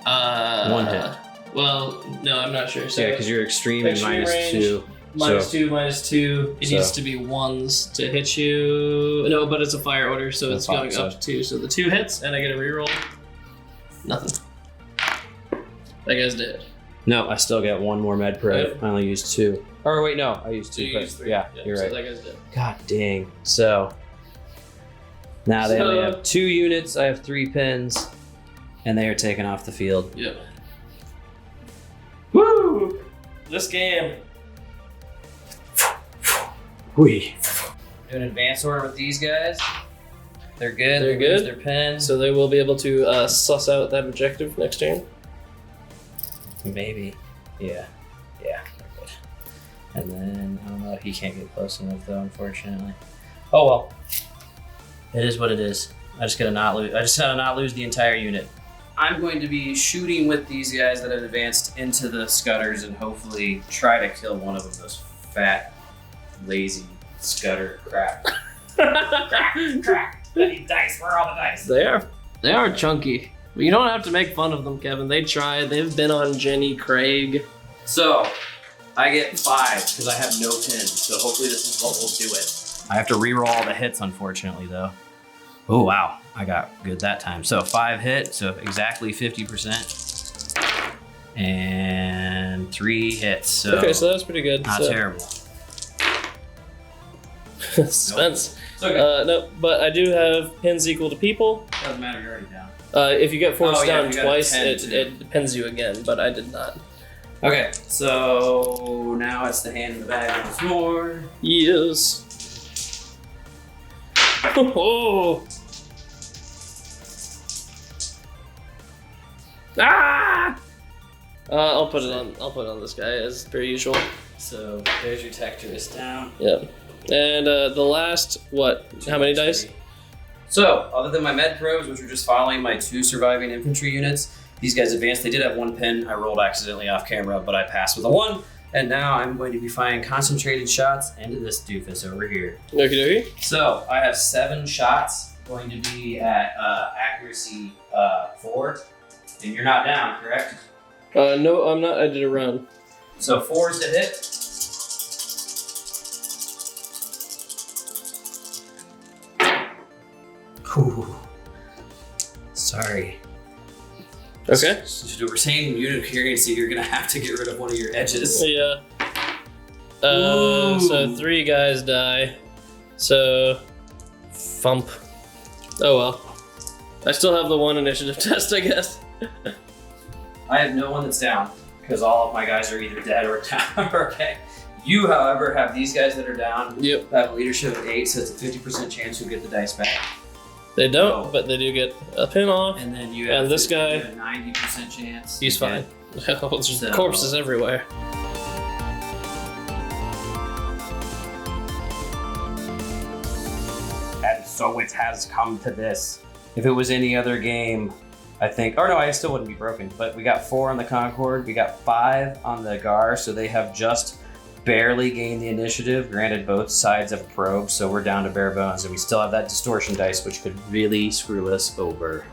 1 hit. Well, no, I'm not sure. So Yeah, because you're extreme and extreme minus range. 2. -2. It So- needs to be 1s to hit you. No, but it's a fire order, so it's Fire, going so- up to 2. So the 2 hits, and I get a reroll. Nothing. That guy's dead. No, I still get 1 more med pro. Right. I only used 2. Or wait, no, I used 2. So you but use 3. yeah, you're so right. that guy's dead. God dang. So now they only So- have 2 units. I have 3 pins, and they are taken off the field. Yeah. Woo! This game. Whee. Do an advance order with these guys. They're good. They're They lose good. Their pins. So they will be able to suss out that objective next turn. Maybe. Yeah. Yeah. They're good. And then I don't know. He can't get close enough though, unfortunately. Oh well. It is what it is. I just gotta not lose. I just gotta not lose the entire unit. I'm going to be shooting with these guys that have advanced into the scutters and hopefully try to kill one of them. Those fat, lazy scutter crap. Crack. I need dice. Where are all the dice? They are chunky. But you don't have to make fun of them, Kevin. They try. They've been on Jenny Craig. So, I get 5 because I have no pins. So hopefully this is what will do it. I have to reroll all the hits, unfortunately, though. Oh wow, I got good that time. So 5 hit, so exactly 50%, and 3 hits. So Okay, so that's pretty good. not So- terrible. Suspense. It's okay. No, but I do have pins equal to people. Doesn't matter. You're already down. If you get forced Oh, yeah, down if you got twice, 10 it, too. it pins you again, but I did not. Okay, so now it's the hand in the bag once more. Yes. Oh. Ah! I'll put it on this guy as per usual. So there's your Tectorus down. Yep. And the last how many dice? So, other than my med probes, which were just following my 2 surviving infantry units, these guys advanced. They did have 1 pin. I rolled accidentally off camera, but I passed with a 1. And now I'm going to be firing concentrated shots into this doofus over here. Okie dokie. So, I have 7 shots, going to be at accuracy 4. And you're not down, correct? No, I'm not. I did a run. So 4 is to hit. Ooh. Sorry. Okay. So we're saying unit coherency, you're gonna have to get rid of one of your edges. Yeah. Ooh. So 3 guys die. So, thump. Oh well. I still have the 1 initiative test, I guess. I have no one that's down because all of my guys are either dead or down. Okay. You, however, have these guys that are down. Yep. Have a leadership of 8, so it's a 50% chance you'll get the dice back. They don't, Oh. but they do get a pin off. And then you have, And this guy- you have a 90% chance. He's Okay. fine. There's So- corpses everywhere. And so it has come to this. If it was any other game, I think, or no, I still wouldn't be broken, but we got 4 on the Concorde, we got 5 on the Gar, so they have just barely gained the initiative. Granted, both sides have a probe, so we're down to bare bones, and we still have that distortion dice, which could really screw us over.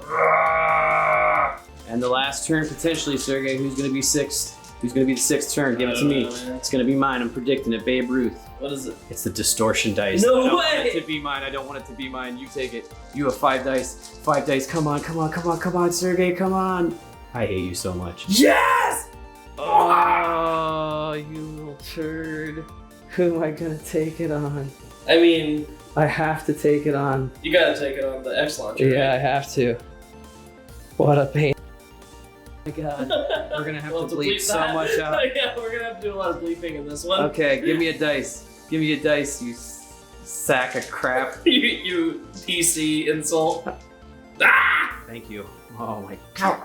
And the last turn, potentially, Sergey, who's going to be 6th? Who's going to be the 6th turn? Give it to me. It's going to be mine. I'm predicting it. Babe Ruth. What is it? It's the distortion dice. No I don't way! want it to be mine. I don't want it to be mine. You take it. You have 5 dice. 5 dice. Come on, come on, come on, come on, Sergey, come on. I hate you so much. Yes! Oh, you little turd. Who am I gonna take it on? I mean, I have to take it on. you gotta take it on the X launcher. Yeah, I have to. What a pain. Oh my god. We're gonna have We'll to bleep so that. much out. Yeah, we're gonna have to do a lot of bleeping in this one. Okay, give me a dice. Give me a dice, you sack of crap. you PC insult. Ah! Thank you. Oh my god.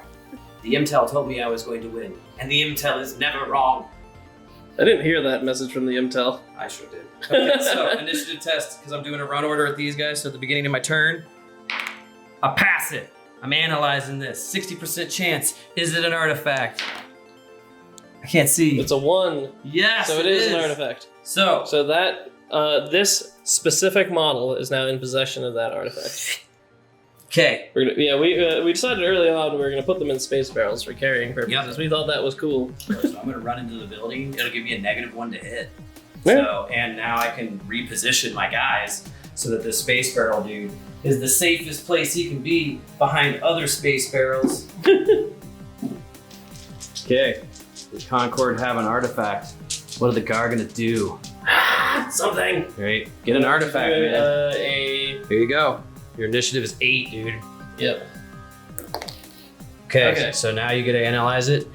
The Intel told me I was going to win, and the Intel is never wrong. I didn't hear that message from the Intel. I sure did. Okay, so initiative test, because I'm doing a run order with these guys, so at the beginning of my turn, I pass it. I'm analyzing this. 60% chance. Is it an artifact? I can't see. It's a 1. Yes, So it is an artifact. So that this specific model is now in possession of that artifact. okay. We decided early on we were gonna put them in space barrels for carrying purposes. Yep. We thought that was cool. So I'm going to run into the building. It'll give me a -1 to hit. Yeah. So, and now I can reposition my guys so that the space barrel dude is the safest place he can be behind other space barrels. Okay. Does Concord have an artifact? What are the Gar gonna do? Something. Great. Get an artifact, man. A. Here you go. Your initiative is 8, dude. Yep. Okay. So now you get to analyze it.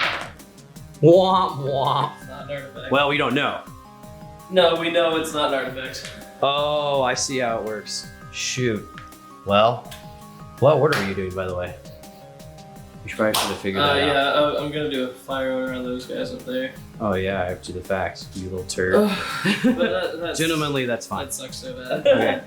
Womp womp. It's not an artifact. Well, we don't know. No, we know it's not an artifact. Oh, I see how it works. Shoot. Well, what order are you doing, by the way? You probably should have figured that out. Yeah, I'm gonna do a fire order on those guys up there. Oh yeah, I have to do the facts, you little turd. But that's, Gentlemanly, that's fine. that sucks so bad. Okay.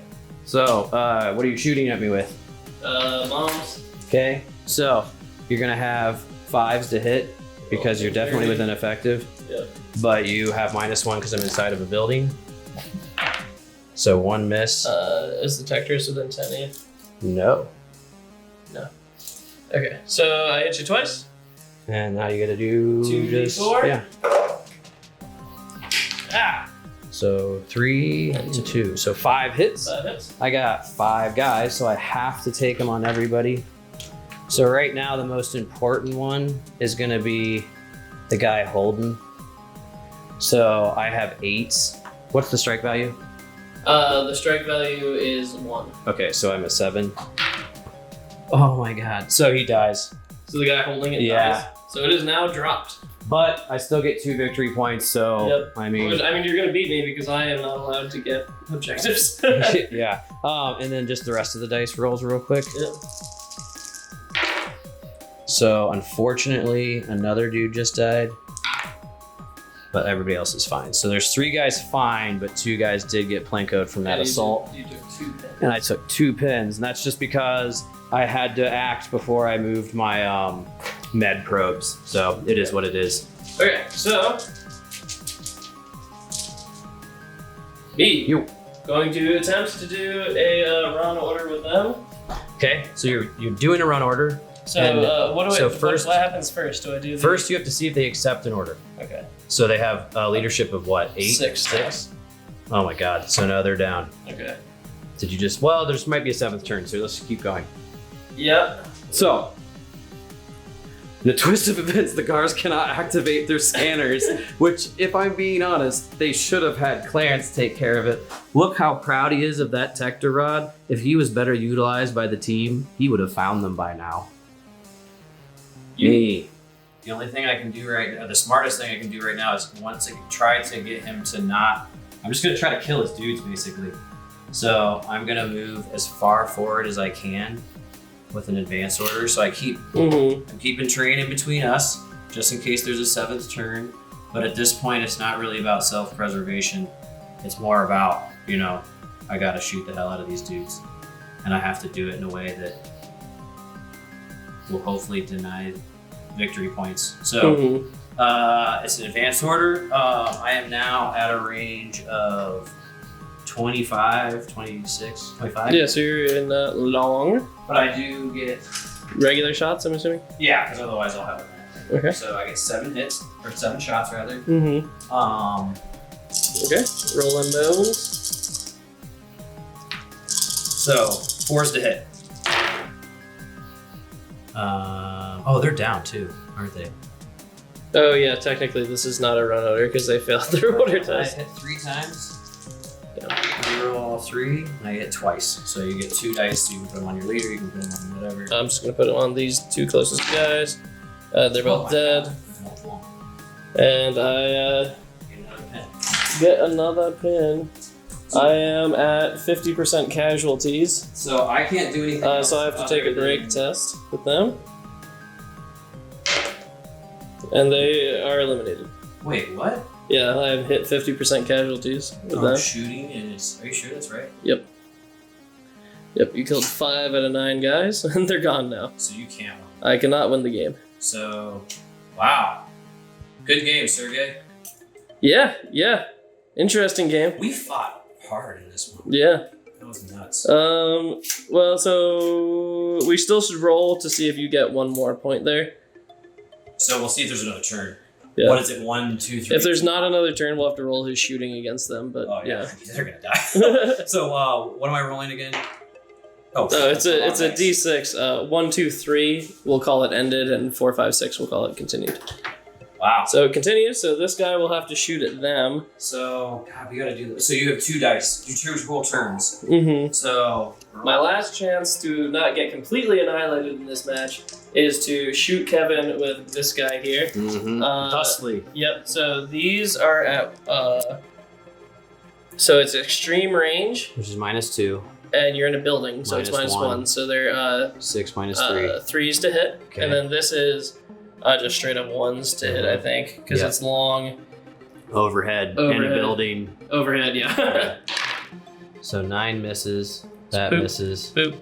So, what are you shooting at me with? Moms. Okay. So, you're gonna have 5s to hit because you're definitely within effective. Yep. But you have -1 because I'm inside of a building. So 1 miss. Is the Tetris within 10 of you? No. Okay, so I hit you twice. And now you gotta do 2d4? Yeah. So 3 and 2. So 5 hits. That hits. I got 5 guys, so I have to take them on everybody. So right now, the most important one is gonna be the guy holding. So I have 8s. What's the strike value? The strike value is 1. Okay, so I'm a 7. Oh my god. So he dies. So the guy holding it Yeah. dies. So it is now dropped. But I still get 2 victory points, so Yep. I mean... You're gonna beat me because I am not allowed to get objectives. yeah. And then just the rest of the dice rolls real quick. Yep. So unfortunately, another dude just died. But everybody else is fine. So there's 3 guys fine, but 2 guys did get plankoed from that assault. You took 2 pins. And I took 2 pins, and that's just because I had to act before I moved my med probes. So it is what it is. Okay, so me, You. going to attempt to do a run order with them. Okay, so you're doing a run order. So And what do so I? first- what happens first? Do I do the, First, you have to see if they accept an order. Okay. So they have leadership of what? 8? 6. Oh my god. So now they're down. Okay. Did you just? Well, there might be a 7th turn, so let's keep going. Yep. So, in the twist of events, the Gars cannot activate their scanners, which, if I'm being honest, they should have had Clarence take care of it. Look how proud he is of that Tector Rod. If he was better utilized by the team, he would have found them by now. Me. The only thing I can do right now, the smartest thing I can do right now is once I try to get him to not, I'm just gonna try to kill his dudes basically. So I'm gonna move as far forward as I can with an advance order. So I'm keeping terrain in between us just in case there's a 7th turn. But at this point, it's not really about self-preservation. It's more about, I gotta shoot the hell out of these dudes. And I have to do it in a way that will hopefully deny victory points. So it's an advanced order. I am now at a range of 25, 26, 25. Yeah, so you're in long. But I do get, Regular shots, I'm assuming? yeah, because otherwise I'll have it. Okay. So I get 7 hits, or 7 shots rather. Mm-hmm. Um, Okay. Rolling bones. so 4s to hit. They're down too, aren't they? Oh yeah, technically this is not a run order because they failed their order I test. hit 3 times. Yeah. You roll all 3, and I hit twice. So you get 2 dice, so you can put them on your leader, you can put them on whatever. I'm just gonna put them on these 2 closest guys. They're both dead. And I Get another pin. get another pin. I am at 50% casualties, So I can't do anything. so I have to take a break test with them. And they are eliminated. Wait, what? Yeah, I have hit 50% casualties with them. Shooting and it's. Are you sure that's right? Yep, you killed 5 out of 9 guys, and they're gone now. So you can't win. I cannot win the game. So, wow. Good game, Sergey. Yeah. Interesting game. We fought hard in this one. Yeah. That was nuts. Well, so we still should roll to see if you get one more point there. So we'll see if there's another turn. Yeah. What is it? 1, 2, 3. If there's not another turn, we'll have to roll his shooting against them. But Oh yeah. they're gonna die. So what am I rolling again? Oh, It's a dice. D6. 1, 2, 3. We'll call it ended, and 4, 5, 6. We'll call it continued. Wow. So it continues. So this guy will have to shoot at them. So God, we gotta do this. So you have 2 dice. You choose roll turns. Mm-hmm. So My last chance to not get completely annihilated in this match is to shoot Kevin with this guy here. Mm-hmm. Thusly. Yep. So these are at. So it's extreme range, Which is -2. and you're in a building, so it's Minus -1. one. So they're 6 -3. 3s to hit, Okay. and then this is just straight up 1s to hit, I think, because Yep. it's long Overhead in a Overhead. building. overhead. Yeah. Okay. So 9 misses. That Boop. misses. Boop,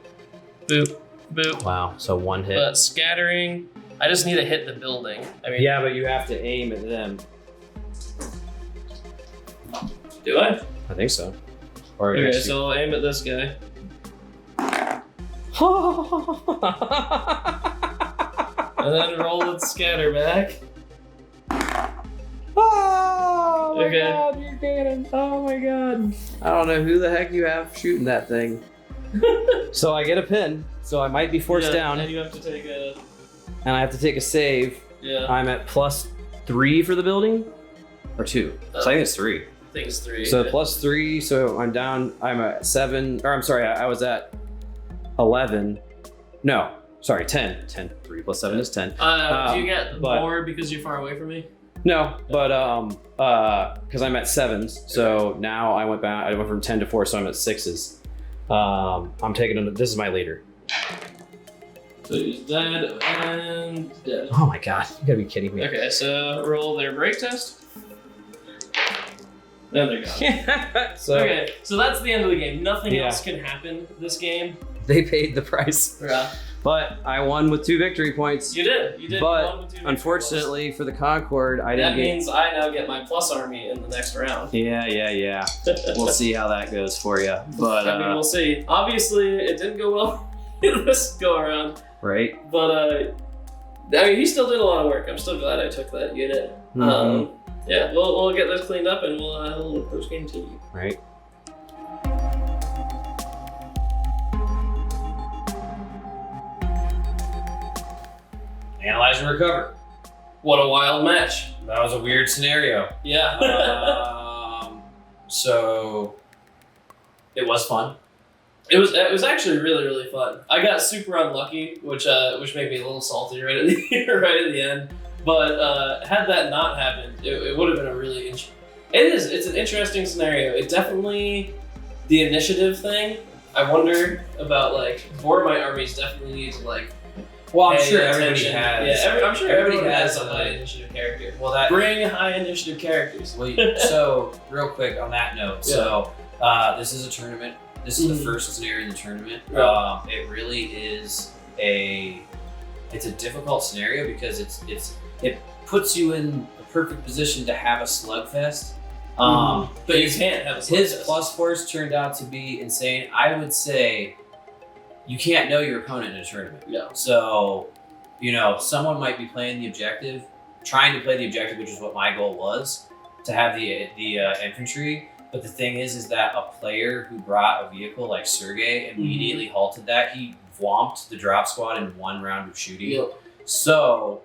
boop, boop. Wow. So 1 hit. But scattering, I just need to hit the building. I mean, Yeah, but you have to aim at them. do I? I think so. Or Okay, actually- so I'll aim at this guy. And then roll with scatter back. Oh my Okay. god, you're cannon. Oh my god. I don't know who the heck you have shooting that thing. So I get a pin, so I might be forced Yeah, down, And you have to take a. and I have to take a save. Yeah. I'm at +3 for the building? Or 2? So I think it's 3. I think it's 3. So +3, so I'm down, I'm at 7, or I'm sorry, I was at 11. No, sorry, 10. 10. 3 + 7 is 10. Do you get but- more because you're far away from me? No, but because I'm at 7s, so now I went from 10 to 4, so I'm at 6s. I'm taking this is my leader. So he's dead and dead. Oh my god, you gotta be kidding me. Okay, so roll their break test. Then they're gone. So Okay, so that's the end of the game. Nothing Yeah. else can happen this game. they paid the price, Yeah. but I won with 2 victory points. You did. You did. But one with 2 victory Unfortunately for the Concord, I points. That didn't get. means I now get my plus army in the next round. Yeah. We'll see how that goes for you. But I mean, we'll see. Obviously, it didn't go well in this go around, right. but I mean, he still did a lot of work. I'm still glad I took that unit. Mhm. Yeah, we'll get this cleaned up and we'll post game TV. Right. analyze and recover. What a wild match! That was a weird scenario. Yeah. So it was fun. It was actually really fun. I got super unlucky, which made me a little salty right at the end. But had that not happened, it would have been a really it's an interesting scenario. It definitely the initiative thing. I wonder about like Boromite armies definitely need to like. Well, I'm pay sure everybody attention. has. Yeah, I'm sure everybody everyone has a has high initiative character. Well, that. Bring high initiative characters. Well, so real quick on that note, so this is a tournament. This is the first scenario in the tournament. Yeah. It really is it's a difficult scenario because it puts you in the perfect position to have a slugfest. But you can't have a His slugfest. plus force turned out to be insane. I would say you can't know your opponent in a tournament. Yeah. So, someone might be playing the objective, trying to play the objective, which is what my goal was, to have the infantry. But the thing is that a player who brought a vehicle like Sergey immediately halted that. He whomped the drop squad in 1 round of shooting. Yep. So,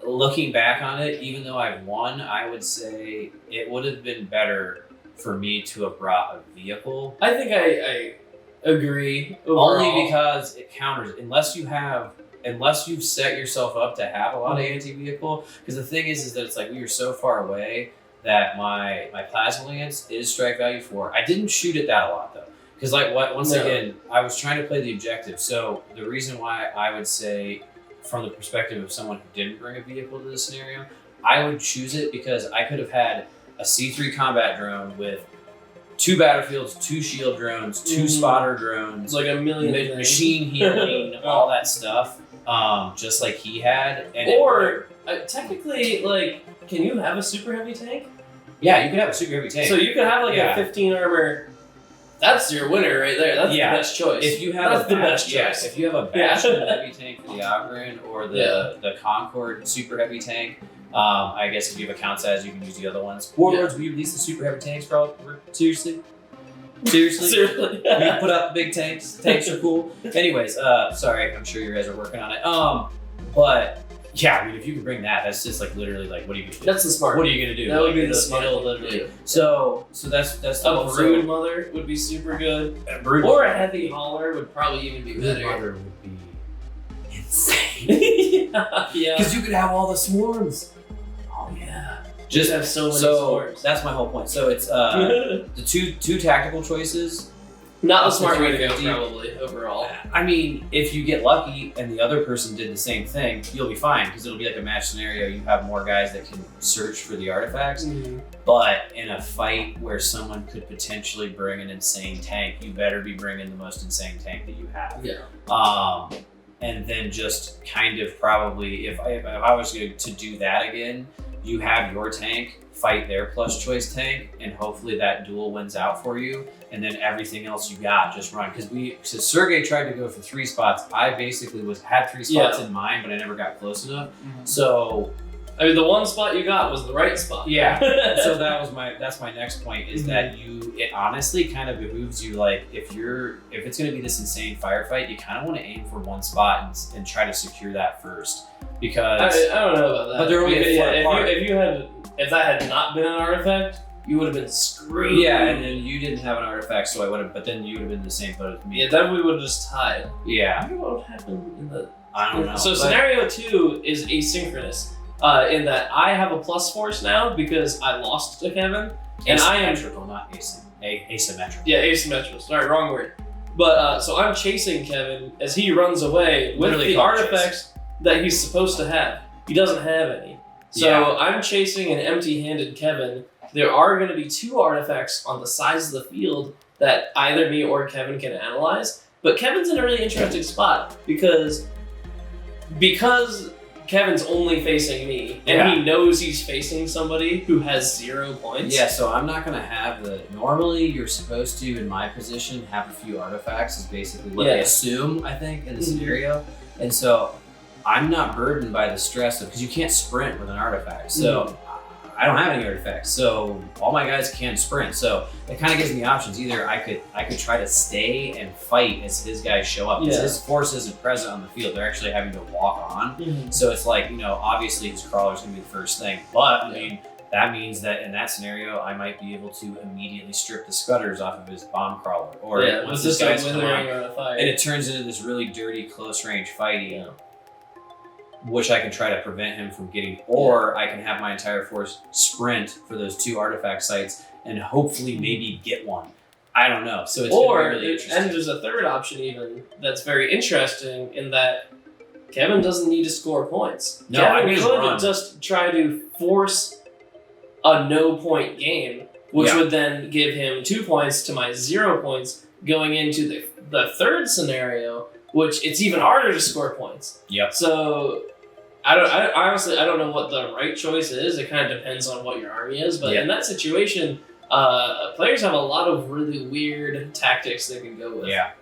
looking back on it, even though I've won, I would say it would have been better for me to have brought a vehicle. I think I agree. Overall. Only because it counters, unless you've set yourself up to have a lot of anti-vehicle. Because the thing is that it's like we were so far away that my plasma lance is strike value 4. I didn't shoot at that a lot though, because once again, I was trying to play the objective. So the reason why I would say, from the perspective of someone who didn't bring a vehicle to this scenario, I would choose it because I could have had a C3 combat drone with 2 battlefields, 2 shield drones, 2 spotter drones, It's like a million things. machine healing, all that stuff, just like he had. And Or technically, like, can you have a super heavy tank? yeah, you could have a super heavy tank. So you could have like Yeah. a 15 armor. That's your winner right there. That's Yeah. the best choice. If you have That's a the bas- best yes, choice. if you have a Bastion heavy tank for the Ogren or the Yeah. Concord super heavy tank, I guess if you have account size, you can use the other ones. Warlords, will you release the super heavy tanks, bro? Seriously? Seriously? Seriously. We can put out the big tanks. Tanks are cool. Anyways, sorry, I'm sure you guys are working on it. But yeah, I mean, if you can bring that, that's just like literally like, what are you gonna do? That's the smart. What are you gonna do? That would Like, be the it'll smart. literally. Yeah. So that's the A whole- brood mother would be super good. A brood Or a heavy hauler would probably even be Brood better. mother would be insane. yeah. Because you could have all the swarms. Oh yeah. Just have so many so swarms. that's my whole point. So it's the two tactical choices. Not the Up to smart way to go, 350. probably overall. I mean, if you get lucky and the other person did the same thing, you'll be fine because it'll be like a match scenario. You have more guys that can search for the artifacts. But in a fight where someone could potentially bring an insane tank, you better be bringing the most insane tank that you have. Yeah. And then just kind of probably, if I was going to do that again, you have your tank fight their plus choice tank, and hopefully that duel wins out for you. And then everything else you got, just run. Because Sergey tried to go for 3 spots. I basically had 3 spots in mind, but I never got close enough. So I mean, the one spot you got was the right spot. yeah. So that's my next point is that it honestly kind of behooves you, like if it's going to be this insane firefight, you kind of want to aim for one spot and try to secure that first, because I don't know about that. But they're only Because, a foot apart. if that had not been an artifact, you would have been screwed. yeah, and then you didn't have an artifact, so I would have. But then you would have been in the same boat as me. Yeah, then we would have just tied. I Yeah, wonder what would happen in the. I don't know. So but- scenario 2 is asynchronous, in that I have a plus force now because I lost to Kevin, and I am asymmetrical, not asymmetrical. yeah asymmetrical. Sorry, wrong word. But so I'm chasing Kevin as he runs away with Literally the called artifacts that he's supposed to have. He doesn't have any. So Yeah. I'm chasing an empty-handed Kevin. There are going to be 2 artifacts on the sides of the field that either me or Kevin can analyze. But Kevin's in a really interesting spot because Kevin's only facing me, and he knows he's facing somebody who has 0 points. Yeah, so I'm not gonna have normally you're supposed to, in my position, have a few artifacts is basically what they assume, I think, in the scenario. And so I'm not burdened by the stress of, because you can't sprint with an artifact. So I don't have any artifacts. So all my guys can sprint. So it kind of gives me options. Either I could try to stay and fight as his guys show up. Because his force isn't present on the field. They're actually having to walk on. So it's like, obviously his crawler's gonna be the first thing. But I mean, that means that in that scenario, I might be able to immediately strip the scutters off of his bomb crawler. Or once his guys come on, on a fire. and it turns into this really dirty close range fighting, which I can try to prevent him from getting, or I can have my entire force sprint for those 2 artifact sites and hopefully maybe get one. I don't know. So it's gonna be really interesting. And there's a third option even that's very interesting in that Kevin doesn't need to score points. No, Kevin I can just could run. just try to force a no-point game, which would then give him 2 points to my 0 points going into the third scenario, which it's even harder to score points. Yep. So I honestly don't know what the right choice is. It kind of depends on what your army is, but in that situation, players have a lot of really weird tactics they can go with. Yeah.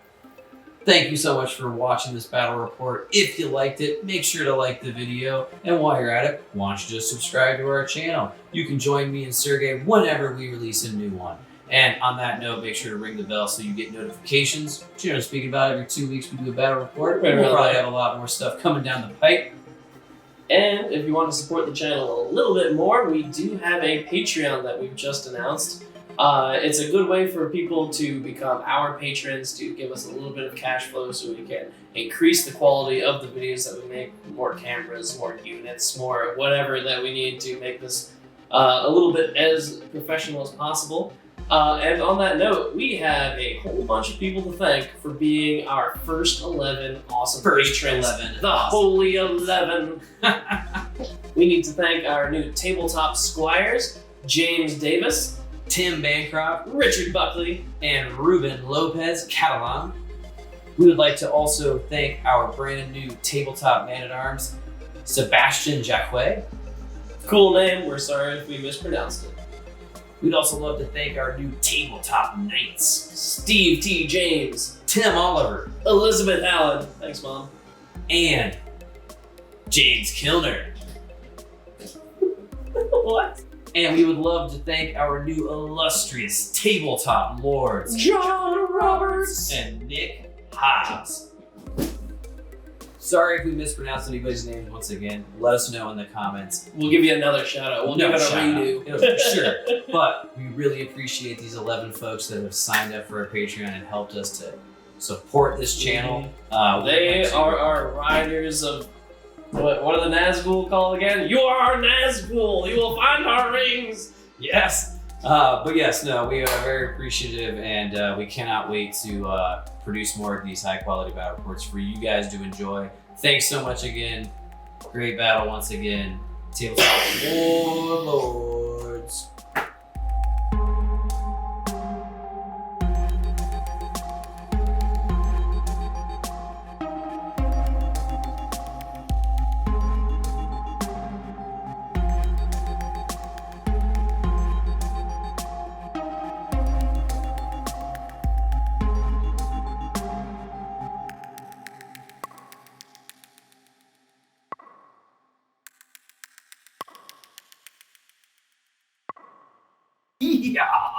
Thank you so much for watching this battle report. If you liked it, make sure to like the video. And while you're at it, why don't you just subscribe to our channel? You can join me and Sergey whenever we release a new one. And on that note, make sure to ring the bell so you get notifications. Generally speaking, about every 2 weeks we do a battle report. Right We'll around probably there. have a lot more stuff coming down the pipe. And if you want to support the channel a little bit more, we do have a Patreon that we've just announced. It's a good way for people to become our patrons, to give us a little bit of cash flow so we can increase the quality of the videos that we make, more cameras, more units, more whatever that we need to make this a little bit as professional as possible. And on that note, we have a whole bunch of people to thank for being our first 11 awesome patrons. 11. The Holy 11. We need to thank our new tabletop squires, James Davis, Tim Bancroft, Richard Buckley, and Ruben Lopez Catalan. We would like to also thank our brand new tabletop man-at-arms, Sebastian Jacquet. Cool name, we're sorry if we mispronounced it. We'd also love to thank our new tabletop knights, Steve T. James, Tim Oliver, Elizabeth Allen, thanks Mom, and James Kilner. What? And we would love to thank our new illustrious tabletop lords, John Roberts, and Nick Hobbs. Sorry if we mispronounced anybody's names once again. Let us know in the comments. We'll give you another shout out. We'll give it a redo. For sure. But we really appreciate these 11 folks that have signed up for our Patreon and helped us to support this channel. They are our riders of what are the Nazgul called again? You are our Nazgul. You will find our rings. Yes. But yes, no, we are very appreciative, and we cannot wait to produce more of these high quality battle reports for you guys to enjoy. Thanks so much again. Great battle once again. Tabletop Warlords. Yeah.